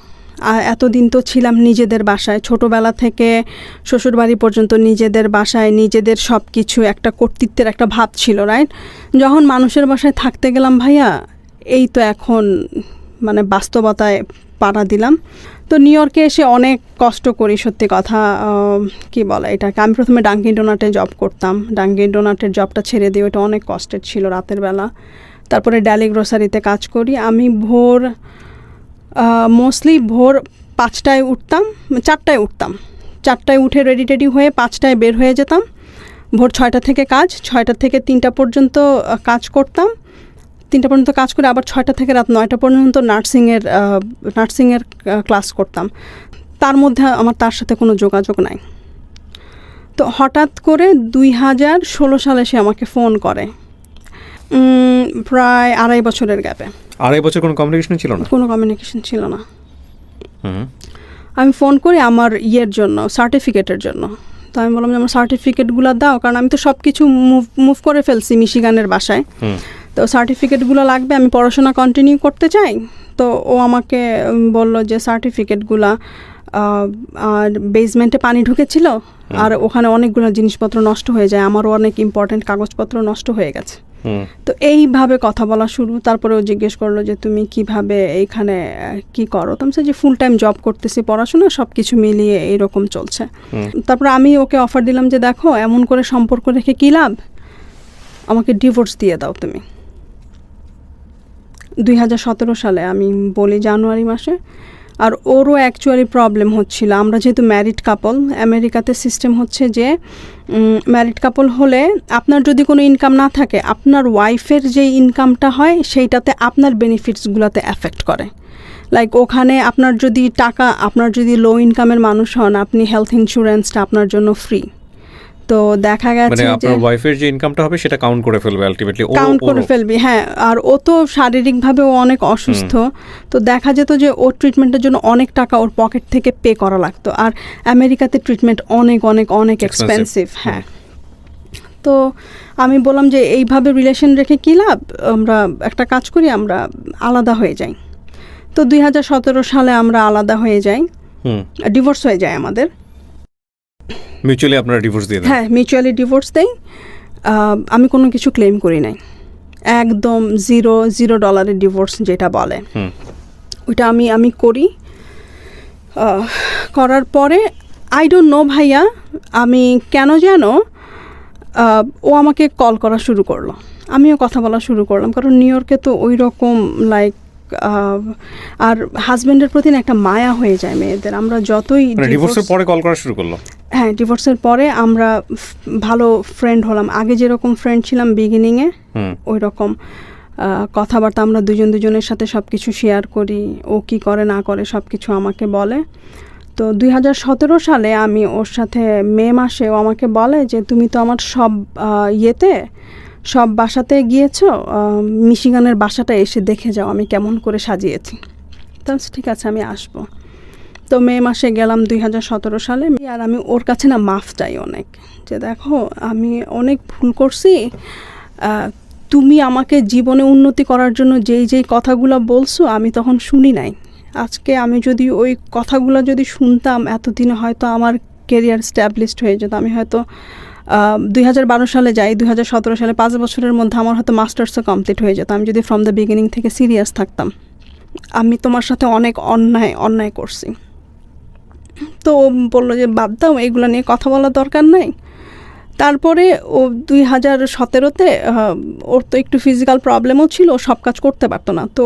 [SPEAKER 1] আর এতদিন তো ছিলাম নিজেদের বাসায়, ছোটোবেলা থেকে শ্বশুরবাড়ি পর্যন্ত নিজেদের বাসায়, নিজেদের সব কিছু, একটা কর্তৃত্বের একটা ভাব ছিল, রাইট? যখন মানুষের বাসায় থাকতে গেলাম ভাইয়া, এই তো এখন মানে বাস্তবতায় পাড়া দিলাম। তো নিউ ইয়র্কে এসে অনেক কষ্ট করি, সত্যি কথা, কি বলে এটাকে, আমি প্রথমে ডাঙ্কিন ডোনাটে জব করতাম, ডাঙ্কিন ডোনাটের জবটা ছেড়ে দিয়ে, ওটা অনেক কষ্টের ছিল রাতের বেলা। তারপরে ড্যালি গ্রোসারিতে কাজ করি। আমি মোস্টলি ভোর 5টায় উঠতাম, 4টায় উঠতাম, 4টায় উঠে রেডি টেডি হয়ে 5টায় বের হয়ে যেতাম। ভোর 6টা থেকে কাজ, 6টা থেকে 3টা পর্যন্ত কাজ করতাম, 3টা পর্যন্ত কাজ করে আবার 6টা থেকে রাত 9টা পর্যন্ত নার্সিংয়ের ক্লাস করতাম। তার মধ্যে আমার তার সাথে কোনো যোগাযোগ নাই। তো হঠাৎ করে 2016 সালে সে আমাকে ফোন করে, প্রায় 2.5 বছরের গ্যাপে।
[SPEAKER 3] 2.5 বছর কোনো কমিউনিকেশন ছিল না?
[SPEAKER 1] কোনো কমিউনিকেশন ছিল না। আমি ফোন করি আমার ইয়ের জন্য, সার্টিফিকেটের জন্য। তো আমি বললাম যে আমার সার্টিফিকেটগুলো দাও, কারণ আমি তো সব কিছু মুভ করে ফেলছি মিশিগানের বাসায়, তো সার্টিফিকেটগুলো লাগবে, আমি পড়াশোনা কন্টিনিউ করতে চাই। তো ও আমাকে বলল যে সার্টিফিকেটগুলো, আর বেসমেন্টে পানি ঢুকেছিল, আর ওখানে অনেকগুলো জিনিসপত্র নষ্ট হয়ে যায়, আমারও অনেক ইম্পর্টেন্ট কাগজপত্র নষ্ট হয়ে গেছে। তো এইভাবে কথা বলা শুরু। তারপরে ও জিজ্ঞেস করলো যে তুমি কিভাবে এইখানে কি করো। তো আমি যে ফুল টাইম জব করতেছি, পড়াশোনা সব কিছু মিলিয়ে এইরকম চলছে। তারপরে আমি ওকে অফার দিলাম যে দেখো, এমন করে সম্পর্ক রেখে কী লাভ, আমাকে ডিভোর্স দিয়ে দাও তুমি। 2017 সালে আমি বলি, জানুয়ারি মাসে। আর ওরও অ্যাকচুয়ালি প্রবলেম হচ্ছিল, আমরা যেহেতু ম্যারিড কাপল, আমেরিকাতে সিস্টেম হচ্ছে যে ম্যারিড কাপল হলে আপনার যদি কোনো ইনকাম না থাকে, আপনার ওয়াইফের যে ইনকামটা হয় সেইটাতে আপনার বেনিফিটসগুলোতে এফেক্ট করে। লাইক ওখানে আপনার যদি টাকা, আপনার যদি লো ইনকামের মানুষ হন, আপনি হেলথ ইন্স্যুরেন্সটা আপনার জন্য ফ্রি। তো দেখা গেছে
[SPEAKER 3] মানে আপনার ওয়াইফের যে ইনকামটা হবে সেটা কাউন্ট করে ফেলবে আলটিমেটলি,
[SPEAKER 1] কাউন্ট করে ফেলবি। হ্যাঁ, আর ও তো শারীরিকভাবে ও অনেক অসুস্থ, তো দেখা যেত যে ওর ট্রিটমেন্টের জন্য অনেক টাকা ওর পকেট থেকে পে করা লাগতো। আর আমেরিকাতে ট্রিটমেন্ট অনেক অনেক অনেক এক্সপেন্সিভ। হ্যাঁ, তো আমি বললাম যে এইভাবে রিলেশন রেখে কী লাভ, আমরা একটা কাজ করি, আমরা আলাদা হয়ে যাই। তো 2017 সালে আমরা আলাদা হয়ে যাই, ডিভোর্স হয়ে যায় আমাদের।
[SPEAKER 3] মিউচুয়ালি আপনারা ডিভোর্স দিয়ে দেন?
[SPEAKER 1] হ্যাঁ, মিউচুয়ালি ডিভোর্স দেই। আমি কোনো কিছু ক্লেম করি নাই, একদম $0 ডিভোর্স যেটা বলে, ওইটা আমি করি। করার পরে আই ডোন্ট নো ভাইয়া, আমি কেন যেন ও আমাকে কল করা শুরু করলো, আমিও কথা বলা শুরু করলাম, কারণ নিউ ইয়র্কে তো ওই রকম লাইক, আর হাজব্যান্ডের প্রতি একটা মায়া হয়ে যায় মেয়েদের। আমরা যতই
[SPEAKER 3] ডিভোর্সের পরে কল করা শুরু করলো?
[SPEAKER 1] হ্যাঁ, ডিভোর্সের পরে আমরা ভালো ফ্রেন্ড হলাম। আগে যেরকম ফ্রেন্ড ছিলাম বিগিনিংয়ে, ওই রকম কথাবার্তা, আমরা দুজনের সাথে সব কিছু শেয়ার করি, ও কি করে না করে সব কিছু আমাকে বলে। তো 2017 সালে আমি ওর সাথে মে মাসে ও আমাকে বলে যে তুমি তো আমার সব বাসাতে গিয়েছো, মিশিগানের বাসাটা এসে দেখে যাও আমি কেমন করে সাজিয়েছি। তো ঠিক আছে, আমি আসবো। তো মে মাসে গেলাম 2017 সালে। আর আমি ওর কাছে না মাফ চাই অনেক, যে দেখো আমি অনেক ভুল করছি, তুমি আমাকে জীবনে উন্নতি করার জন্য যেই কথাগুলো বলছো আমি তখন শুনি নাই। আজকে আমি যদি ওই কথাগুলো যদি শুনতাম, এতদিনে হয়তো আমার কেরিয়ার স্ট্যাবলিশড হয়ে যেত। আমি হয়তো 2012 সালে যাই, 2017 সালে 5 বছরের মধ্যে আমার হয়তো মাস্টার্সও কমপ্লিট হয়ে যেত, আমি যদি ফ্রম দ্য বিগিনিং থেকে সিরিয়াস থাকতাম। আমি তোমার সাথে অনেক অন্যায় করছি। তো ও বললো যে বাদ দাও, এগুলো নিয়ে কথা বলার দরকার নাই। তারপরে ও 2017-তে ওর তো একটু ফিজিক্যাল প্রবলেমও ছিল, ও সব কাজ করতে পারতো না। তো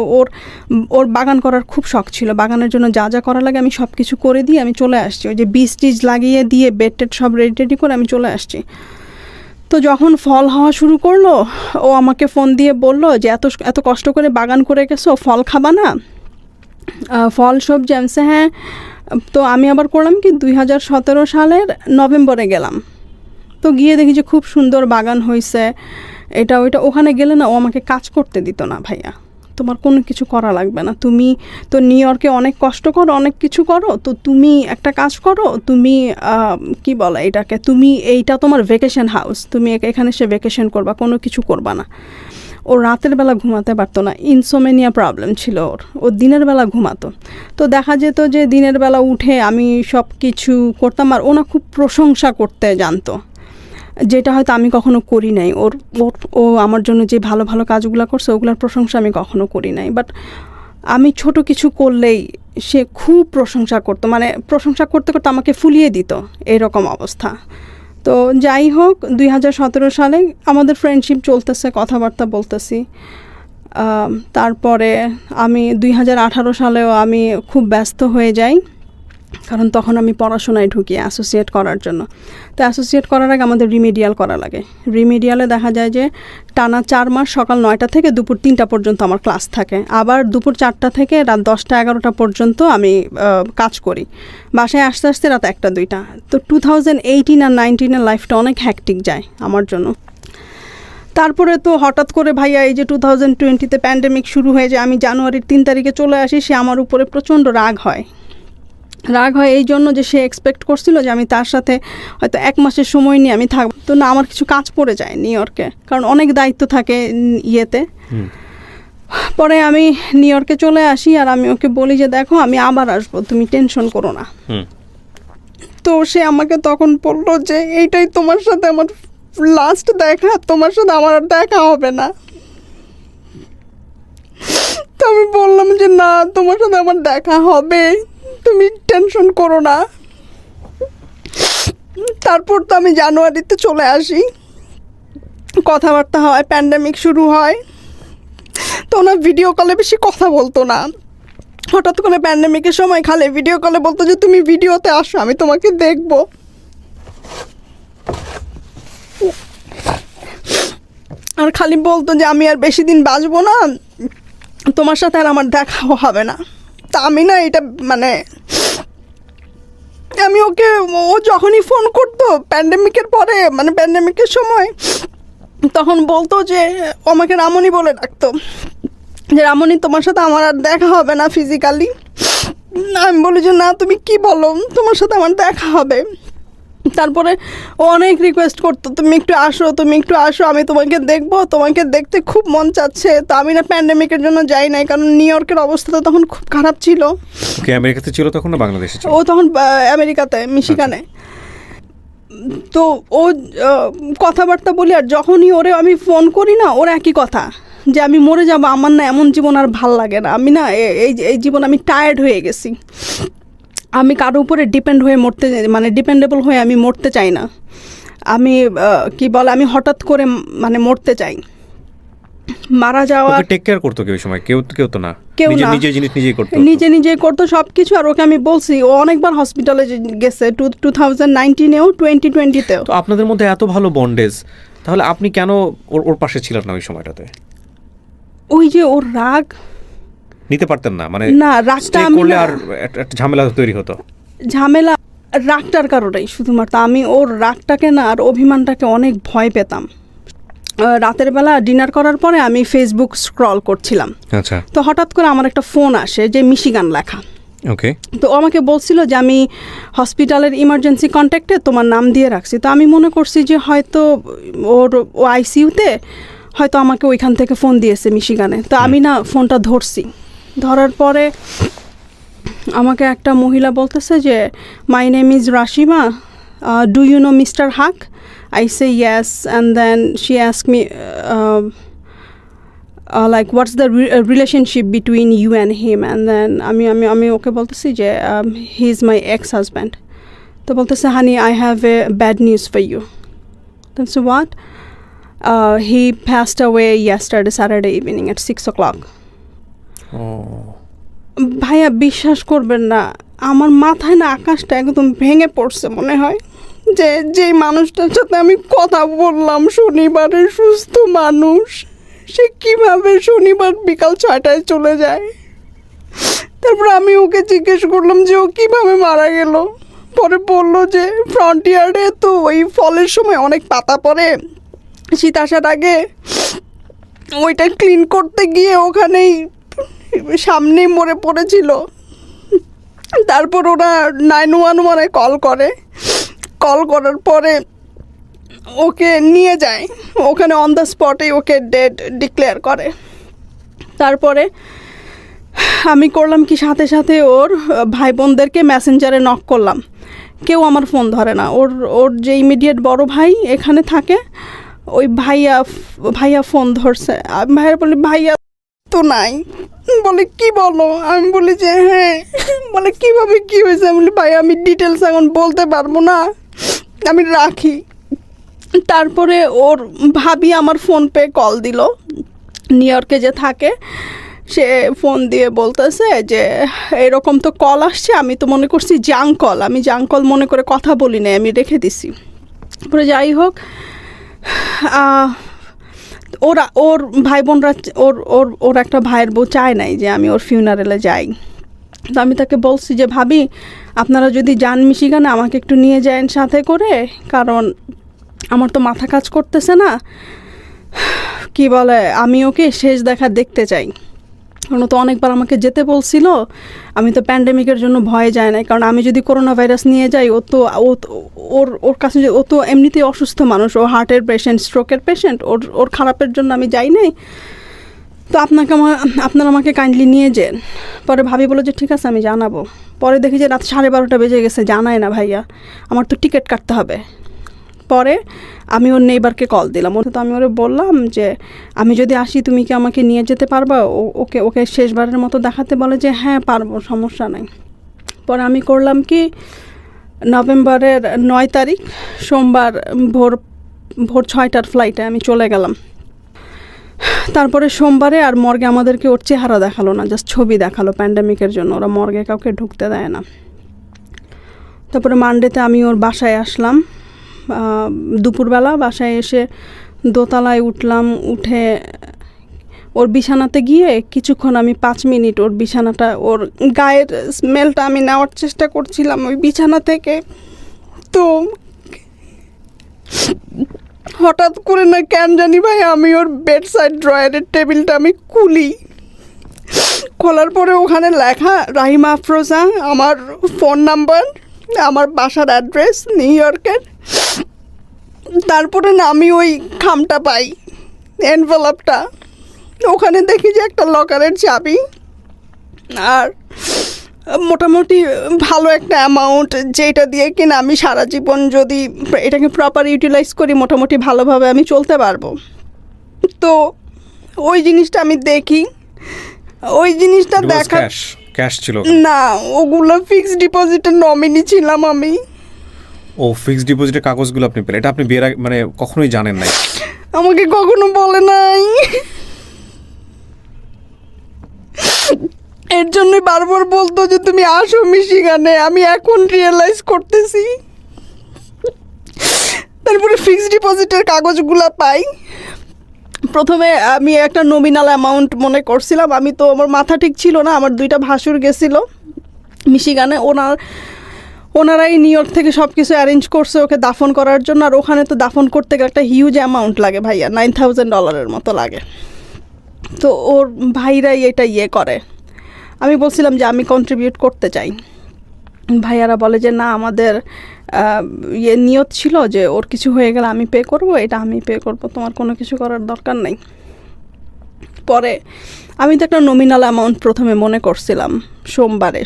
[SPEAKER 1] ওর বাগান করার খুব শখ ছিল, বাগানের জন্য যা করা লাগে আমি সব কিছু করে দিয়ে আমি চলে আসছি। ওই যে বীজ টিজ লাগিয়ে দিয়ে বেড টেড সব রেডি করে আমি চলে আসছি। তো যখন ফল হওয়া শুরু করলো, ও আমাকে ফোন দিয়ে বলল যে এত কষ্ট করে বাগান করে গেছো, ফল খাবা না, ফল সবজি। আমি হ্যাঁ। তো আমি আবার করলাম কি 2017 সালের নভেম্বরে গেলাম। তো গিয়ে দেখি যে খুব সুন্দর বাগান হয়েছে, এটা ওইটা। ওখানে গেলে না ও আমাকে কাজ করতে দিত না। ভাইয়া তোমার কোনো কিছু করা লাগবে না, তুমি তো নিউ ইয়র্কে অনেক কষ্ট করো, অনেক কিছু করো, তো তুমি একটা কাজ করো, তুমি কি বলে এটাকে, তুমি এইটা তোমার ভ্যাকেশন হাউস, তুমি এখানে সে ভ্যাকেশন করবা, কোনো কিছু করবা না। ও রাতের বেলা ঘুমাতে পারতো না, ইনসোমেনিয়া প্রবলেম ছিল ওর, ও দিনের বেলা ঘুমাতো। তো দেখা যেত যে দিনের বেলা উঠে আমি সব কিছু করতাম, আর ওনা খুব প্রশংসা করতে জানতো, যেটা হয়তো আমি কখনো করি নাই। ও আমার জন্য যে ভালো ভালো কাজগুলো করছে ওগুলোর প্রশংসা আমি কখনো করি নাই, বাট আমি ছোট কিছু করলেই সে খুব প্রশংসা করতো, মানে প্রশংসা করতে করতে আমাকে ফুলিয়ে দিত, এরকম অবস্থা। তো যাই হোক 2017 সালে আমাদের ফ্রেন্ডশিপ চলতেছে, কথাবার্তা বলতেছি। তারপরে আমি 2018 সালেও আমি খুব ব্যস্ত হয়ে যাই, কারণ তখন আমি পড়াশোনায় ঢুকি অ্যাসোসিয়েট করার জন্য। তো অ্যাসোসিয়েট করার আগে আমাদের রিমেডিয়াল করা লাগে। রিমেডিয়ালে দেখা যায় যে টানা 4 মাস সকাল 9টা থেকে দুপুর 3টা পর্যন্ত আমার ক্লাস থাকে, আবার দুপুর 4টা থেকে রাত 10টা 11টা পর্যন্ত আমি কাজ করি। বাসায় আসতে আসতে রাত 1টা 2টা। তো 2018 আর 19-এর লাইফটা অনেক হ্যাকটিক যায় আমার জন্য। তারপরে তো হঠাৎ করে ভাইয়া এই যে 2020-তে প্যান্ডেমিক শুরু হয়ে যায়, আমি জানুয়ারির 3 তারিখে চলে আসি। সে আমার উপরে প্রচণ্ড রাগ হয় এই জন্য যে সে এক্সপেক্ট করছিল যে আমি তার সাথে হয়তো 1 মাসের সময় নিয়ে আমি থাকবো। তো না, আমার কিছু কাজ পড়ে যায় নিউ ইয়র্কে, কারণ অনেক দায়িত্ব থাকে ইয়েতে। পরে আমি নিউ ইয়র্কে চলে আসি, আর আমি ওকে বলি যে দেখো আমি আবার আসবো, তুমি টেনশন করো না। তো সে আমাকে তখন বললো যে এইটাই তোমার সাথে আমার লাস্ট দেখা, তোমার সাথে আমার আর দেখা হবে না। তো আমি বললাম যে না, তোমার সাথে আমার দেখা হবে, তুমি টেনশন করো না। তারপর তো আমি জানুয়ারিতে চলে আসি, কথাবার্তা হয়, প্যান্ডেমিক শুরু হয়। তো ওনার ভিডিও কলে বেশি কথা বলতো না, হঠাৎ করে প্যান্ডেমিকের সময় খালি ভিডিও কলে বলতো যে তুমি ভিডিওতে আসো, আমি তোমাকে দেখবো। আর খালি বলতো যে আমি আর বেশি দিন বাঁচবো না, তোমার সাথে আর আমার দেখাও হবে না। তা আমি না এটা মানে আমি ওকে, ও যখনই ফোন করতো প্যান্ডেমিকের পরে, মানে প্যান্ডেমিকের সময়, তখন বলতো যে ও আমাকে রামনি বলে ডাকতো, যে রামনি তোমার সাথে আমার আর দেখা হবে না ফিজিক্যালি। আমি বলি যে না, তুমি কি বলো, তোমার সাথে আমার দেখা হবে। তারপরে ও অনেক রিকোয়েস্ট করতো, তুমি একটু আসো, তুমি একটু আসো, আমি তোমাকে দেখবো, তোমাকে দেখতে খুব মন চাচ্ছে। তো আমি না প্যান্ডেমিকের জন্য যাই নাই, কারণ নিউ ইয়র্কের অবস্থা তো তখন খুব খারাপ ছিল।
[SPEAKER 3] আমেরিকাতে ছিল তখন না বাংলাদেশে ছিল?
[SPEAKER 1] ও তখন আমেরিকাতে, মিশিগানে। তো ও কথাবার্তা বলি, আর যখনই ওরে আমি ফোন করি না, ওর একই কথা, যে আমি মরে যাব, আমার না এমন জীবন আর ভাল লাগে না, আমি না এই জীবন আমি টায়ার্ড হয়ে গেছি, আমি কারো উপরে ডিপেন্ড হয়ে মরতে, মানে ডিপেন্ডেবল হয়ে আমি মরতে চাই না, আমি কি বলে আমি হঠাৎ করে মানে মরতে চাই। মারা যাওয়া
[SPEAKER 3] টেক কেয়ার করতো কেউ সময়? কেউ তো না, নিজে জিনিস
[SPEAKER 1] নিজেই করতো সব কিছু। আর ওকে আমি বলছি, ও অনেকবার হসপিটালে গেছে, 2019-এও 2020-তেও।
[SPEAKER 3] তো আপনাদের মধ্যে এত ভালো বন্ডেজ, তাহলে আপনি কেন ওর পাশে ছিলেন না ওই সময়টাতে?
[SPEAKER 1] ওই যে ওর রাগ
[SPEAKER 3] নিতে পারতেন না, মানে
[SPEAKER 1] না, রাগটা
[SPEAKER 3] করলে আর একটা ঝামেলা তৈরি হতো।
[SPEAKER 1] ঝামেলা রাগটার কারণেই শুধুমাত্র, আমি ওর রাগটাকে না আর অভিমানটাকে অনেক ভয় পেতাম। রাতের বেলা ডিনার করার পরে আমি ফেসবুক স্ক্রল করছিলাম,
[SPEAKER 3] আচ্ছা,
[SPEAKER 1] তো হঠাৎ করে আমার একটা ফোন আসে যে মিশিগান লেখা।
[SPEAKER 3] ওকে।
[SPEAKER 1] তো আমাকে বলছিল যে আমি হসপিটালের ইমার্জেন্সি কন্ট্যাক্টে তোমার নাম দিয়ে রাখছি। তো আমি মনে করছি যে হয়তো ও আইসিইউতে, হয়তো আমাকে ওইখান থেকে ফোন দিয়েছে মিশিগানে। তো আমি না ফোনটা ধরছি, ধরার পরে আমাকে একটা মহিলা বলতেছে যে my name is Rashima, do you know mister Haque? I say yes, and then she asked me like what's the relationship between you and him, and then আমি ওকে বলতেছি যে he is my ex-husband. তো বলতেছে honey, I have a bad news for you. Then so what? He passed away yesterday Saturday evening at 6 o'clock. ভাইয়া বিশ্বাস করবেন না, আমার মাথায় না আকাশটা একদম ভেঙে পড়ছে মনে হয়।
[SPEAKER 2] যে যেই মানুষটার সাথে আমি কথা বললাম শনিবারে, সুস্থ মানুষ, সে কিভাবে শনিবার বিকাল 6টায় চলে যায়। তারপর আমি ওকে জিজ্ঞেস করলাম যে ও কিভাবে মারা গেল। পরে বললো যে ফ্রন্ট ইয়ার্ডে তো ওই ফলের সময় অনেক পাতা পড়ে, শীত আসার আগে ওইটা ক্লিন করতে গিয়ে ওখানেই সামনেই মরে পড়েছিল। তারপর ওরা 911 কল করার পরে ওকে নিয়ে যায়, ওখানে অন দ্য স্পটেই ওকে ডেড ডিক্লেয়ার করে। তারপরে আমি করলাম কি, সাথে সাথে ওর ভাই বোনদেরকে মেসেঞ্জারে নক করলাম, কেউ আমার ফোন ধরে না। ওর যে ইমিডিয়েট বড় ভাই এখানে থাকে, ওই ভাইয়া ফোন ধরছে। আমি ভাইয়া বলি ভাইয়া তো নাই। বলে কি বলো? আমি বলি যে হ্যাঁ। বলে কিভাবে কি হয়েছে? আমি বলি ভাইয়া আমি ডিটেলস এখন বলতে পারবো না, আমি রাখি। তারপরে ওর ভাবি আমার ফোনপে কল দিল, নিউ ইয়র্কে যে থাকে, সে ফোন দিয়ে বলতেছে যে এরকম তো কল আসছে, আমি তো মনে করছি জাঙ্ক কল, আমি জাঙ্ক কল মনে করে কথা বলি নাই, আমি রেখে দিছি। পরে যাই হোক, ওর ভাই বোনরা ওর একটা ভাইয়ের বউ চায় নাই যে আমি ওর ফিউনারেলে যাই। তো আমি তাকে বলছি যে ভাবি আপনারা যদি যান মিশিগানে আমাকে একটু নিয়ে যান সাথে করে, কারণ আমার তো মাথা কাজ করতেছে না, কি বলে আমি ওকে শেষ দেখা দেখতে চাই। কারণ তো অনেকবার আমাকে যেতে বলছিল, আমি তো প্যান্ডেমিকের জন্য ভয়ে যায় না, কারণ আমি যদি করোনা ভাইরাস নিয়ে যাই ওর কাছে, ও তো এমনিতেই অসুস্থ মানুষ, ও হার্টের পেশেন্ট, স্ট্রোকের পেশেন্ট, ওর খারাপের জন্য আমি যাই নাই। তো আপনারা আমাকে কাইন্ডলি নিয়ে যান। পরে ভাবি বলো যে ঠিক আছে আমি জানাবো। পরে দেখি যে রাত 12:30 বেজে গেছে, জানায় না ভাইয়া, আমার তো টিকিট কাটতে হবে। পরে আমি ওর নেইবারকে কল দিলাম, তো আমি ওরে বললাম যে আমি যদি আসি তুমি কি আমাকে নিয়ে যেতে পারবা? ওকে শেষবারের মতো দেখাতে বলে যে হ্যাঁ পারবো, সমস্যা নাই। পরে আমি করলাম কি, নভেম্বরের 9 তারিখ সোমবার ভোর 6টার ফ্লাইটে আমি চলে গেলাম। তারপরে সোমবারে আর মর্গে আমাদেরকে ওর চেহারা দেখালো না, জাস্ট ছবি দেখালো, প্যান্ডেমিকের জন্য ওরা মর্গে কাউকে ঢুকতে দেয় না। তারপরে মানডেতে আমি ওর বাসায় আসলাম, দুপুরবেলা বাসায় এসে দোতলায় উঠলাম, উঠে ওর বিছানাতে গিয়ে কিছুক্ষণ আমি 5 মিনিট ওর বিছানাটা, ওর গায়ের স্মেলটা আমি নেওয়ার চেষ্টা করছিলাম ওই বিছানা থেকে। তো হঠাৎ করে না কেন জানি ভাই আমি ওর বেড সাইড ড্রয়ারের টেবিলটা আমি খোলার পরে ওখানে লেখা রাহিমা আফরোজা, আমার ফোন নাম্বার, আমার বাসার অ্যাড্রেস নিউ ইয়র্কের। তারপরে না আমি ওই খামটা পাই, এনভেলপটা, ওখানে দেখি যে একটা লকারের চাবি আর মোটামুটি ভালো একটা অ্যামাউন্ট, যেটা দিয়ে কিনা আমি সারা জীবন যদি এটাকে প্রপার ইউটিলাইজ করি মোটামুটি ভালোভাবে আমি চলতে পারবো। তো ওই জিনিসটা আমি দেখি, ওই জিনিসটা দেখা
[SPEAKER 3] ক্যাশ ছিল
[SPEAKER 2] না, ওগুলো ফিক্সড ডিপোজিটের নমিনি ছিলাম আমি।
[SPEAKER 3] ও ফিক্সড ডিপোজিটের কাগজগুলো আপনি পেলেন, এটা আপনি বিয়ের আগে মানে কখনোই জানেন নাই?
[SPEAKER 2] আমাকে কখনো বলে নাই, এর জন্যই বারবার বলতো যে তুমি আসো মিশিগানে। আমি এখন রিয়েলাইজ করতেছি। তারপরে ফিক্সড ডিপোজিটের কাগজগুলো পাই। প্রথমে আমি একটা নমিনাল অ্যামাউন্ট মনে করছিলাম, আমি তো আমার মাথা ঠিক ছিল না, আমার 2টা ভাসুর গেছিলো মিশিগানে, ওনারাই নিউ ইয়র্ক থেকে সব কিছু অ্যারেঞ্জ করছে ওকে দাফন করার জন্য। আর ওখানে তো দাফন করতে গেলে একটা হিউজ অ্যামাউন্ট লাগে ভাইয়া, $9,000 মতো লাগে। তো ওর ভাইরাই এটা করে। আমি বলছিলাম যে আমি কন্ট্রিবিউট করতে চাই। ভাইয়ারা বলে যে না, আমাদের নিয়ত ছিল যে ওর কিছু হয়ে গেলে আমি পে করব, এটা আমি পে করব, তোমার কোনো কিছু করার দরকার নেই। পরে আমি তো একটা নমিনাল অ্যামাউন্ট প্রথমে মনে করছিলাম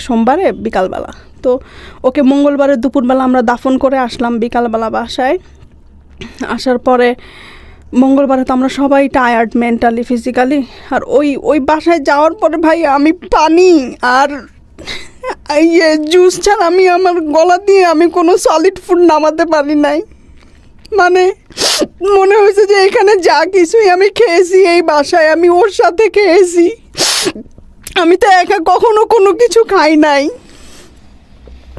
[SPEAKER 2] সোমবারে বিকালবেলা। তো ওকে মঙ্গলবারে দুপুরবেলা আমরা দাফন করে আসলাম বিকালবেলা বাসায়। আসার পরে মঙ্গলবারে তো আমরা সবাই টায়ার্ড মেন্টালি ফিজিক্যালি। আর ওই বাসায় যাওয়ার পরে ভাই আমি পানি আর জুস ছাড়া আমি আমার গলা দিয়ে আমি কোনো সলিড ফুড নামাতে পারি নাই। মানে মনে হয়েছে যে এখানে যা কিছুই আমি খেয়েছি এই বাসায় আমি ওর সাথে খেয়েছি। আমি তো একা কখনো কোনো কিছু খাই নাই।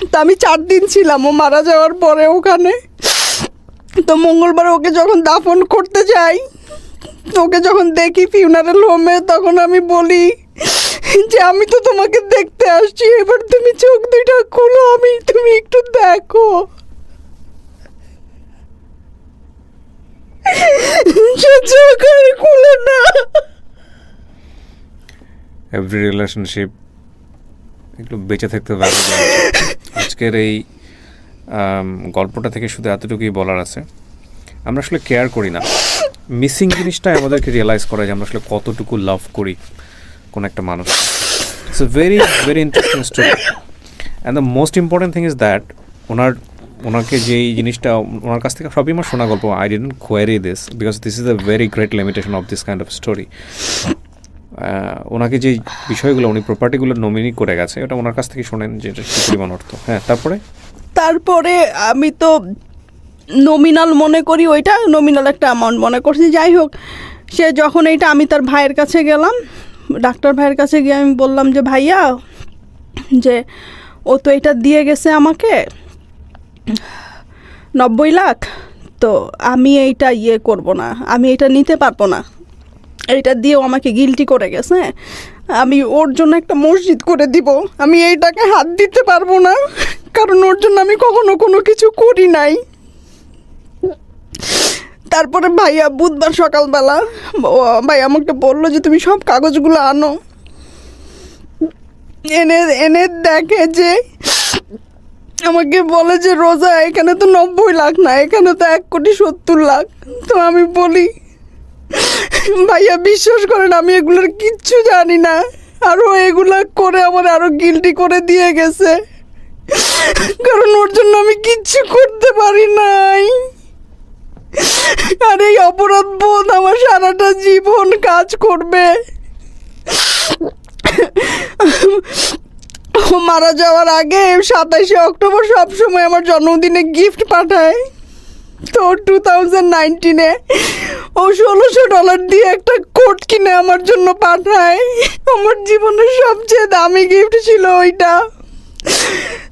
[SPEAKER 2] তো আমি 4 দিন ছিলাম ও মারা যাওয়ার পরে ওখানে। তো মঙ্গলবার ওকে যখন দাফন করতে যাই, ওকে যখন দেখি ফিউনারেল হোমে, তখন আমি বলি যে আমি তো তোমাকে দেখতে আসছি, এবার তুমি চোখ দুইটা খুলো, তুমি একটু দেখো। চোখ আর খুলে না।
[SPEAKER 3] এভরি রিলেশনশিপ একটু বেঁচে থাকতে পারে। আজকের এই গল্পটা থেকে শুধু এতটুকুই বলার আছে, আমরা আসলে কেয়ার করি না। মিসিং জিনিসটাই আমাদেরকে রিয়েলাইজ করে যে আমরা আসলে কতটুকু লাভ করি কোন একটা মানুষ। It's a very very interesting story, and the most important thing is that ওনাকে যেই জিনিসটা ওনার কাছ থেকে সবই আমার শোনা গল্প। I didn't query this because this is the very great limitation of this kind of story. ওনাকে যে বিষয়গুলো, উনি প্রপার্টিগুলো নমিনি করে গেছে, ওটা ওনার কাছ থেকে শোনেন যে এটা কী পরিমাণ অর্থ। হ্যাঁ,
[SPEAKER 2] তারপরে আমি তো নমিনাল মনে করি, ওইটা নমিনাল একটা অ্যামাউন্ট মনে করছি। যাই হোক, সে যখন এইটা, আমি তার ভাইয়ের কাছে গেলাম, ডাক্তার ভাইয়ের কাছে গিয়ে আমি বললাম যে ভাইয়া, যে ও তো এটা দিয়ে গেছে আমাকে 90 লাখ, তো আমি এইটা করব না, আমি এটা নিতে পারবো না, এইটা দিয়েও আমাকে গিল্টি করে গেছে, আমি ওর জন্য একটা মসজিদ করে দিব, আমি এইটাকে হাত দিতে পারবো না, কারণ ওর জন্য আমি কখনো কোনো কিছু করি নাই। তারপরে ভাইয়া বুধবার সকালবেলা ভাই আমাকে বললো যে তুমি সব কাগজগুলো আনো, এনে দেখে যে আমাকে বলে যে রোজা, এখানে তো 90 লাখ না, এখানে তো 1,70 লাখ। তো আমি বলি ভাইয়া বিশ্বাস করেন আমি এগুলোর কিচ্ছু জানি না, আরও এগুলা করে আমার আরও গিল্টি করে দিয়ে গেছে, কারণ ওর জন্য আমি কিচ্ছু করতে পারি নাই। আর এই অপরাধ বোধ আমার সারাটা জীবন কাজ করবে। ও মারা যাওয়ার আগে 27শে অক্টোবর সবসময় আমার জন্মদিনে গিফট পাঠায়। তো 2019-এ ও $1,600 দিয়ে একটা কোট কিনে আমার জন্য পাঠায়। আমার জীবনের সবচেয়ে দামি গিফট ছিল ওইটা।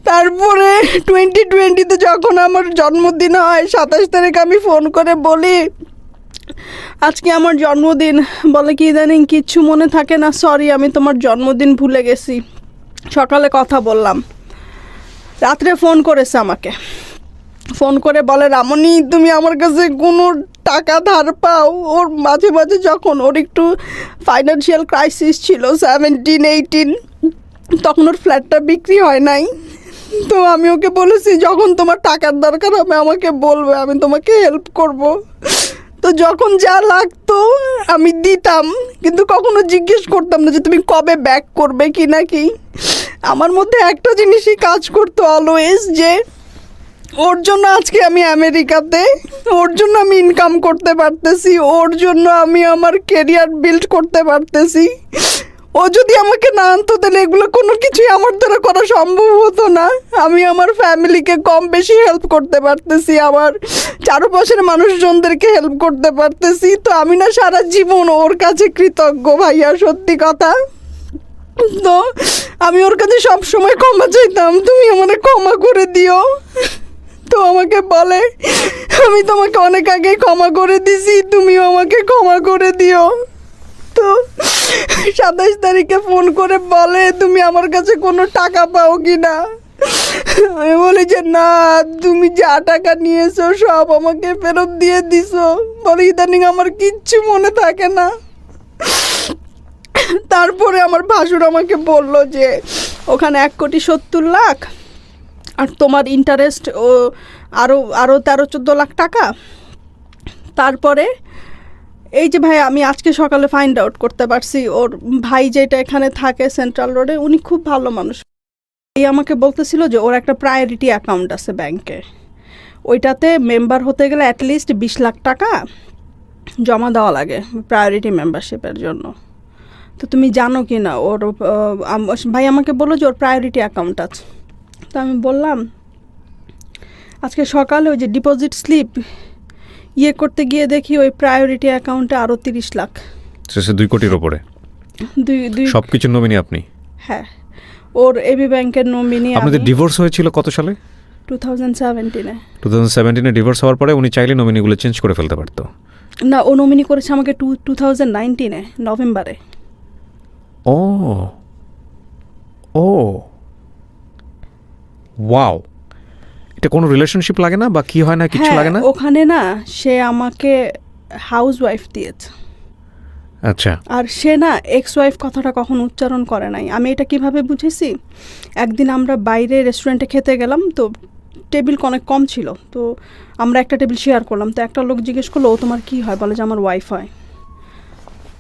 [SPEAKER 2] তারপরে 2020-তে যখন আমার জন্মদিন হয়, 27 তারিখ, আমি ফোন করে বলি আজকে আমার জন্মদিন। বলে কি ইদানিং কিচ্ছু মনে থাকে না, সরি আমি তোমার জন্মদিন ভুলে গেছি। সকালে কথা বললাম, রাত্রে ফোন করেছে আমাকে, ফোন করে বলে রামনি তুমি আমার কাছে কোনো টাকা ধার পাও? ওর মাঝে মাঝে যখন ওর একটু ফাইন্যান্সিয়াল ক্রাইসিস ছিল 17-18, তখন ওর ফ্ল্যাটটা বিক্রি হয় নাই। তো আমি ওকে বলেছি যখন তোমার টাকার দরকার হবে আমাকে বলবে, আমি তোমাকে হেল্প করব। তো যখন যা লাগতো আমি দিতাম, কিন্তু কখনো জিজ্ঞেস করতাম না যে তুমি কবে ব্যাক করবে কি নাকি। আমার মধ্যে একটা জিনিসই কাজ করতো অলওয়েজ, যে ওর জন্য আজকে আমি আমেরিকাতে, ওর জন্য আমি ইনকাম করতে পারতেছি, ওর জন্য আমি আমার কেরিয়ার বিল্ড করতে পারতেছি। ও যদি আমাকে না আনতো তাহলে এগুলো কোনো কিছুই আমার দ্বারা করা সম্ভব হতো না। আমি আমার ফ্যামিলিকে কম বেশি হেল্প করতে পারতেছি, আমার চারপাশের মানুষজনদেরকে হেল্প করতে পারতেছি। তো আমি না সারা জীবন ওর কাছে কৃতজ্ঞ ভাইয়া, সত্যি কথা। তো আমি ওর কাছে সবসময় ক্ষমা চাইতাম, তুমি আমাকে ক্ষমা করে দিও। তো আমাকে বলে আমি তোমাকে অনেক আগে ক্ষমা করে দিছি, তুমিও আমাকে ক্ষমা করে দিও। তো 27 তারিখে ফোন করে বলে তুমি আমার কাছে কোনো টাকা পাও কি না। আমি বলি যে না, তুমি যা টাকা নিয়েছো সব আমাকে ফেরত দিয়ে দিছো। বলে ইদানিং আমার কিচ্ছু মনে থাকে না। তারপরে আমার ভাসুর আমাকে বলল যে ওখানে 1,70 লাখ, আর তোমার ইন্টারেস্ট ও আরও 13-14 লাখ টাকা। তারপরে এই যে ভাই, আমি আজকে সকালে ফাইন্ড আউট করতে পারছি ওর ভাই যেটা এখানে থাকে সেন্ট্রাল রোডে, উনি খুব ভালো মানুষ। এই আমাকে বলতেছিল যে ওর একটা প্রায়োরিটি অ্যাকাউন্ট আছে ব্যাংকে, ওইটাতে মেম্বার হতে গেলে অ্যাটলিস্ট 20 লাখ টাকা জমা দেওয়া লাগে প্রায়োরিটি মেম্বারশিপের জন্য। তো তুমি জানো কি না ওর ভাই আমাকে বললো যে ওর প্রায়োরিটি অ্যাকাউন্ট আছে। তো আমি বললাম আজকে সকালে ওই যে ডিপোজিট স্লিপ করতে গিয়ে দেখি ওই প্রায়োরিটি অ্যাকাউন্টে আরও 30 লাখ,
[SPEAKER 3] 2 কোটির ওপরে।
[SPEAKER 2] দুই
[SPEAKER 3] সব কিছু নমিনি আপনি?
[SPEAKER 2] হ্যাঁ, ওর এবি ব্যাংকের নমিনি।
[SPEAKER 3] আপনাদের ডিভোর্স হয়েছিল কত সালে?
[SPEAKER 2] 2017-এ।
[SPEAKER 3] 2017-এ ডিভোর্স হওয়ার পরে উনি চাইলে নমিনিগুলো চেঞ্জ করে ফেলতে পারতো?
[SPEAKER 2] না, ও নমিনি করেছে আমাকে 2019-এ নভেম্বরে।
[SPEAKER 3] ও ও ওয়াও, এটা কোনো রিলেশনশিপ লাগে না বা কি হয় না, কিছু লাগে না?
[SPEAKER 2] ওখানে না সে আমাকে হাউস ওয়াইফ দিয়েছে।
[SPEAKER 3] আচ্ছা।
[SPEAKER 2] আর সে না এক্স ওয়াইফ কথাটা কখনো উচ্চারণ করে নাই। আমি এটা কিভাবে বুঝেছি, একদিন আমরা বাইরে রেস্টুরেন্টে খেতে গেলাম, তো টেবিল অনেক কম ছিল, তো আমরা একটা টেবিল শেয়ার করলাম। তো একটা লোক জিজ্ঞেস করলো, ও তোমার কী হয়? বলে যে আমার ওয়াইফ হয়।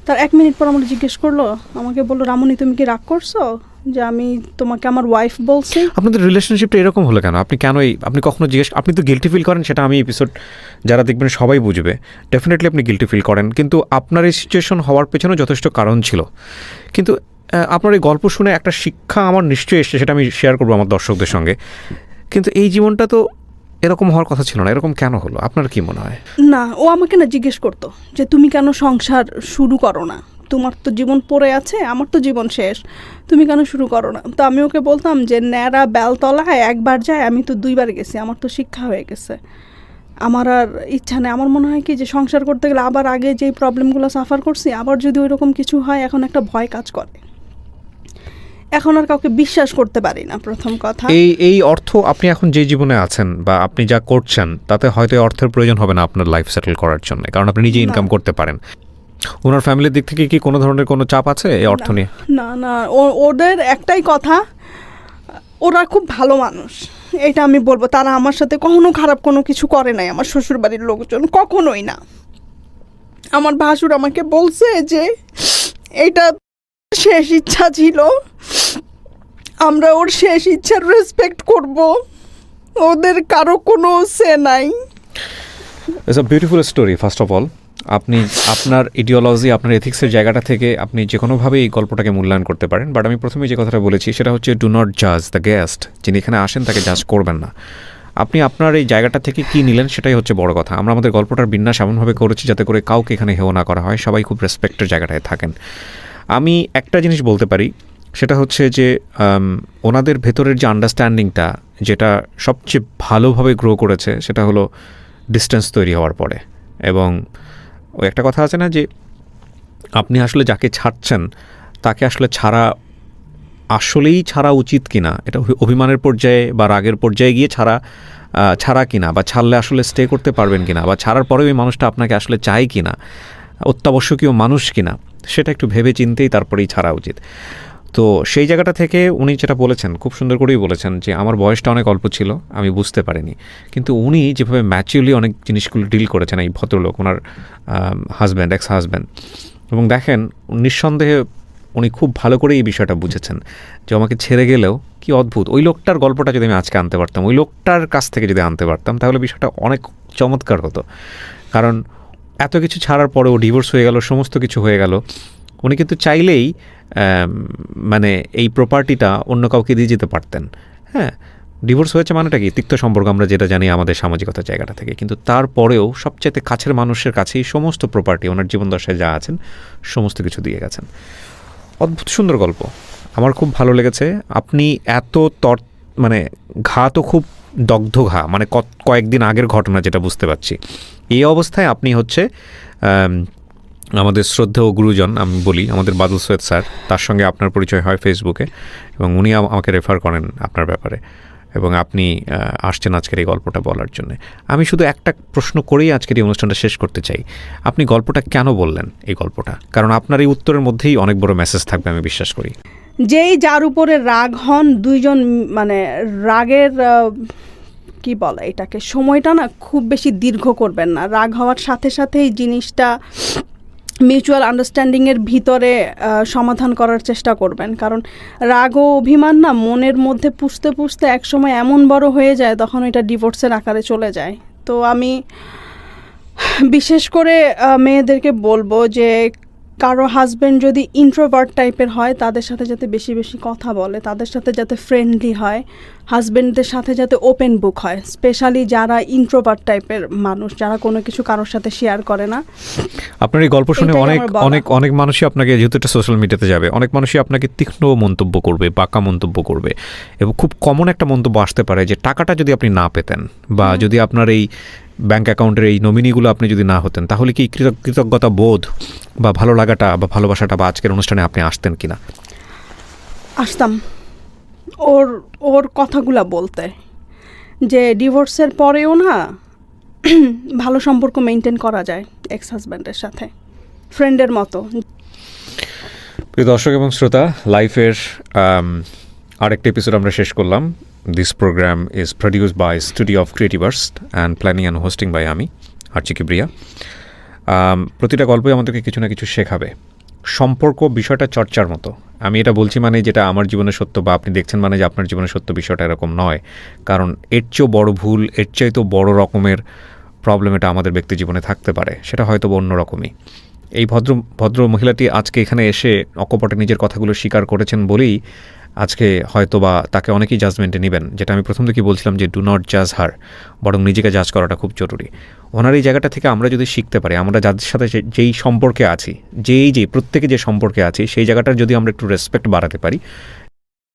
[SPEAKER 2] তার 1 মিনিট পর আমার জিজ্ঞেস করলো, আমাকে বললো, রামুনি তুমি কি রাগ করছো যে আমি তোমাকে আমার ওয়াইফ বলছি?
[SPEAKER 3] আপনাদের রিলেশনশিপটা এরকম হলো কেন? আপনি কেন আপনি কখনো জিজ্ঞেস, আপনি তো গিল্টি ফিল করেন, সেটা আমি এপিসোড যারা দেখবেন সবাই বুঝবে, ডেফিনেটলি আপনি গিল্টি ফিল করেন, কিন্তু আপনার এই সিচুয়েশন হওয়ার পেছনে যথেষ্ট কারণ ছিল। কিন্তু আপনার এই গল্প শুনে একটা শিক্ষা আমার নিশ্চয়ই এসছে, সেটা আমি শেয়ার করবো আমার দর্শকদের সঙ্গে। কিন্তু এই জীবনটা তো এরকম হওয়ার কথা ছিল না, এরকম কেন হলো আপনার কি মনে হয়?
[SPEAKER 2] না, ও আমাকে না জিজ্ঞেস করতো যে তুমি কেন সংসার শুরু করো না, তোমার তো জীবন পড়ে আছে, আমার তো জীবন শেষ, তুমি কেন শুরু করো না? তো আমি ওকে বলতাম যে ন্যাড়া বেলতলায় একবার যায়, আমি তো 2 বার গেছি, আমার তো শিক্ষা হয়ে গেছে, আমার আর ইচ্ছা নেই। আমার মনে হয় কি যে সংসার করতে গেলে আবার আগে যেই প্রবলেমগুলো সাফার করছি, আবার যদি ওই রকম কিছু হয়, এখন একটা ভয় কাজ করে, এখন আর কাউকে বিশ্বাস করতে পারি না। প্রথম কথা,
[SPEAKER 3] এই অর্থ আপনি এখন যে জীবনে আছেন বা আপনি যা করছেন, তাতে হয়তো অর্থের প্রয়োজন হবে না আপনার লাইফ সেটেল করার জন্য, কারণ আপনি নিজে ইনকাম করতে পারেন। ওনার ফ্যামিলির দিক থেকে কি কোনো ধরনের কোনো চাপ আছে এই অর্থ নিয়ে?
[SPEAKER 2] না না, ওদের একটাই কথা, ওরা খুব ভালো মানুষ, এটা আমি বলবো। তারা আমার সাথে কখনো খারাপ কোনো কিছু করে নাই, আমার শ্বশুরবাড়ির লোকজন কখনোই না। আমার ভাসুর আমাকে বলছে যে এটা শেষ ইচ্ছা ছিল, আমরা ওর শেষ ইচ্ছার রেসপেক্ট করব, ওদের কারো কোনো সে নাই।
[SPEAKER 3] It's a beautiful story. First of all, আপনি আপনার ইডিওলজি, আপনার এথিক্সের জায়গাটা থেকে আপনি যে কোনোভাবে এই গল্পটাকে মূল্যায়ন করতে পারেন। বাট আমি প্রথমে যে কথাটা বলেছি সেটা হচ্ছে, ডু নট জাজ দ্য গেস্ট। যিনি এখানে আসেন তাকে জাজ করবেন না। আপনি আপনার এই জায়গাটা থেকে কী নিলেন সেটাই হচ্ছে বড় কথা। আমরা আমাদের গল্পটার বিন্যাস এমনভাবে করেছি যাতে করে কাউকে এখানে হেয় না করা হয়, সবাই খুব রেসপেক্টের জায়গাটায় থাকেন। আমি একটা জিনিস বলতে পারি, সেটা হচ্ছে যে ওনাদের ভেতরের যে আন্ডারস্ট্যান্ডিংটা, যেটা সবচেয়ে ভালোভাবে গ্রো করেছে, সেটা হলো ডিস্টেন্স তৈরি হওয়ার পরে। এবং ওই একটা কথা আছে না যে আপনি আসলে যাকে ছাড়ছেন তাকে আসলে আসলেই ছাড়া উচিত কিনা, এটা অভিমানের পর্যায়ে বা রাগের পর্যায়ে গিয়ে ছাড়া কিনা, বা ছাড়লে আসলে স্টে করতে পারবেন কিনা, বা ছাড়ার পরেও ওই মানুষটা আপনাকে আসলে চায় কিনা, অত্যাবশ্যকীয় মানুষ কিনা, সেটা একটু ভেবে চিন্তেই তারপরেই ছাড়া উচিত। তো সেই জায়গাটা থেকে উনি যেটা বলেছেন, খুব সুন্দর করেই বলেছেন যে আমার বয়সটা অনেক অল্প ছিল, আমি বুঝতে পারিনি। কিন্তু উনি যেভাবে ম্যাচিউরলি অনেক জিনিসগুলো ডিল করেছেন, এই ভদ্রলোক, ওনার হাজব্যান্ড, এক্স হাজব্যান্ড, এবং দেখেন নিঃসন্দেহে উনি খুব ভালো করে এই বিষয়টা বুঝেছেন যে আমাকে ছেড়ে গেলেও কি অদ্ভুত। ওই লোকটার গল্পটা যদি আমি আজকে আনতে পারতাম, ওই লোকটার কাছ থেকে যদি আনতে পারতাম, তাহলে বিষয়টা অনেক চমৎকার হতো। কারণ এত কিছু ছাড়ার পরেও ডিভোর্স হয়ে গেল, সমস্ত কিছু হয়ে গেল, উনি কিন্তু চাইলেই মানে এই প্রপার্টিটা অন্য কাউকে দিয়ে যেতে পারতেন। হ্যাঁ, ডিভোর্স হয়েছে মানেটা কি, তিক্ত সম্পর্ক আমরা যেটা জানি আমাদের সামাজিকতার জায়গাটা থেকে, কিন্তু তারপরেও সবচাইতে কাছের মানুষের কাছেই সমস্ত প্রপার্টি, ওনার জীবনদশায় যা আছেন সমস্ত কিছু দিয়ে গেছেন। অদ্ভুত সুন্দর গল্প, আমার খুব ভালো লেগেছে। আপনি এত মানে ঘা তো খুব দগ্ধ ঘা, মানে কয়েকদিন আগের ঘটনা যেটা বুঝতে পারছি। এই অবস্থায় আপনি হচ্ছে আমাদের শ্রদ্ধেয় গুরুজন, আমি বলি আমাদের বাদল সৈয়দ স্যার, তার সঙ্গে আপনার পরিচয় হয় ফেসবুকে, এবং উনি আমাকে রেফার করেন আপনার ব্যাপারে, এবং আপনি আসছেন আজকের এই গল্পটা বলার জন্য। আমি শুধু একটা প্রশ্ন করেই আজকের এই অনুষ্ঠানটা শেষ করতে চাই, আপনি গল্পটা কেন বললেন এই গল্পটা? কারণ আপনার এই উত্তরের মধ্যেই অনেক বড় মেসেজ থাকবে আমি বিশ্বাস করি।
[SPEAKER 2] যেই যার উপরে রাগ হন, দুইজন মানে রাগের কি বলে এটাকে, সময়টা না খুব বেশি দীর্ঘ করবেন না। রাগ হওয়ার সাথে সাথেই জিনিসটা মিউচুয়াল আন্ডারস্ট্যান্ডিংয়ের ভিতরে সমাধান করার চেষ্টা করবেন। কারণ রাগ ও অভিমান না মনের মধ্যে পুষতে পুষতে একসময় এমন বড় হয়ে যায়, তখন এটা ডিভোর্সের আকারে চলে যায়। তো আমি বিশেষ করে মেয়েদেরকে বলবো যে
[SPEAKER 1] কারো হাজব্যান্ড যদি ইন্ট্রোভার্ট টাইপের হয় তাদের সাথে যাতে বেশি বেশি কথা বলে, তাদের সাথে যাতে ফ্রেন্ডলি হয়, হাজব্যান্ডদের সাথে যাতে ওপেন বুক হয়, স্পেশালি যারা ইন্ট্রোভার্ট টাইপের মানুষ, যারা কোনো কিছু কারোর সাথে শেয়ার করে না।
[SPEAKER 3] আপনার এই গল্প শুনে অনেক মানুষই আপনাকে, যেহেতু এটা সোশ্যাল মিডিয়াতে যাবে, অনেক মানুষই আপনাকে তীক্ষ্ণ মন্তব্য করবে, বাঁকা মন্তব্য করবে, এবং খুব কমন একটা মন্তব্য আসতে পারে যে টাকাটা যদি আপনি না পেতেন বা যদি আপনার এই ব্যাংক অ্যাকাউন্টের এই নমিনিগুলো আপনি যদি না হতেন, তাহলে কি কৃতজ্ঞতা বোধ বা ভালো লাগাটা বা ভালোবাসাটা বা আজকের অনুষ্ঠানে আপনি আসতেন কিনা?
[SPEAKER 1] আসতাম। ওর কথাগুলা বলতে, যে ডিভোর্সের পরেও না ভালো সম্পর্ক মেনটেন করা যায় এক্স হাজব্যান্ডের সাথে, ফ্রেন্ডের মতো।
[SPEAKER 3] প্রিয় দর্শক এবং শ্রোতা, লাইফের আরেকটা এপিসোড আমরা শেষ করলাম। This programme is produced by studio of creativerse and planning and hosting by আমি আরজি কিবরিয়া। প্রতিটা গল্পই আমাদেরকে কিছু না কিছু শেখাবে। সম্পর্ক বিষয়টা চর্চার মতো। আমি এটা বলছি মানে যেটা আমার জীবনে সত্য বা আপনি দেখছেন মানে যে আপনার জীবনে সত্য, বিষয়টা এরকম নয়। কারণ এর চেয়েও বড় ভুল, এর চাইতেও বড় রকমের প্রবলেম এটা আমাদের ব্যক্তি জীবনে থাকতে পারে, সেটা হয়তো অন্য রকমই। এই ভদ্র মহিলাটি আজকে এখানে এসে অকপটে নিজের কথাগুলো স্বীকার করেছেন বলেই আজকে হয়তো বা তাকে অনেকেই জাজমেন্টে নেবেন, যেটা আমি প্রথম থেকেই বলছিলাম যে ডু নট জাজ হার, বরং নিজেকে জাজ করাটা খুব জরুরি। ওনার এই জায়গাটা থেকে আমরা যদি শিখতে পারি, আমরা যাদের সাথে যেই সম্পর্কে আছি, প্রত্যেকে যে সম্পর্কে আছি, সেই জায়গাটার যদি আমরা একটু রেসপেক্ট বাড়াতে পারি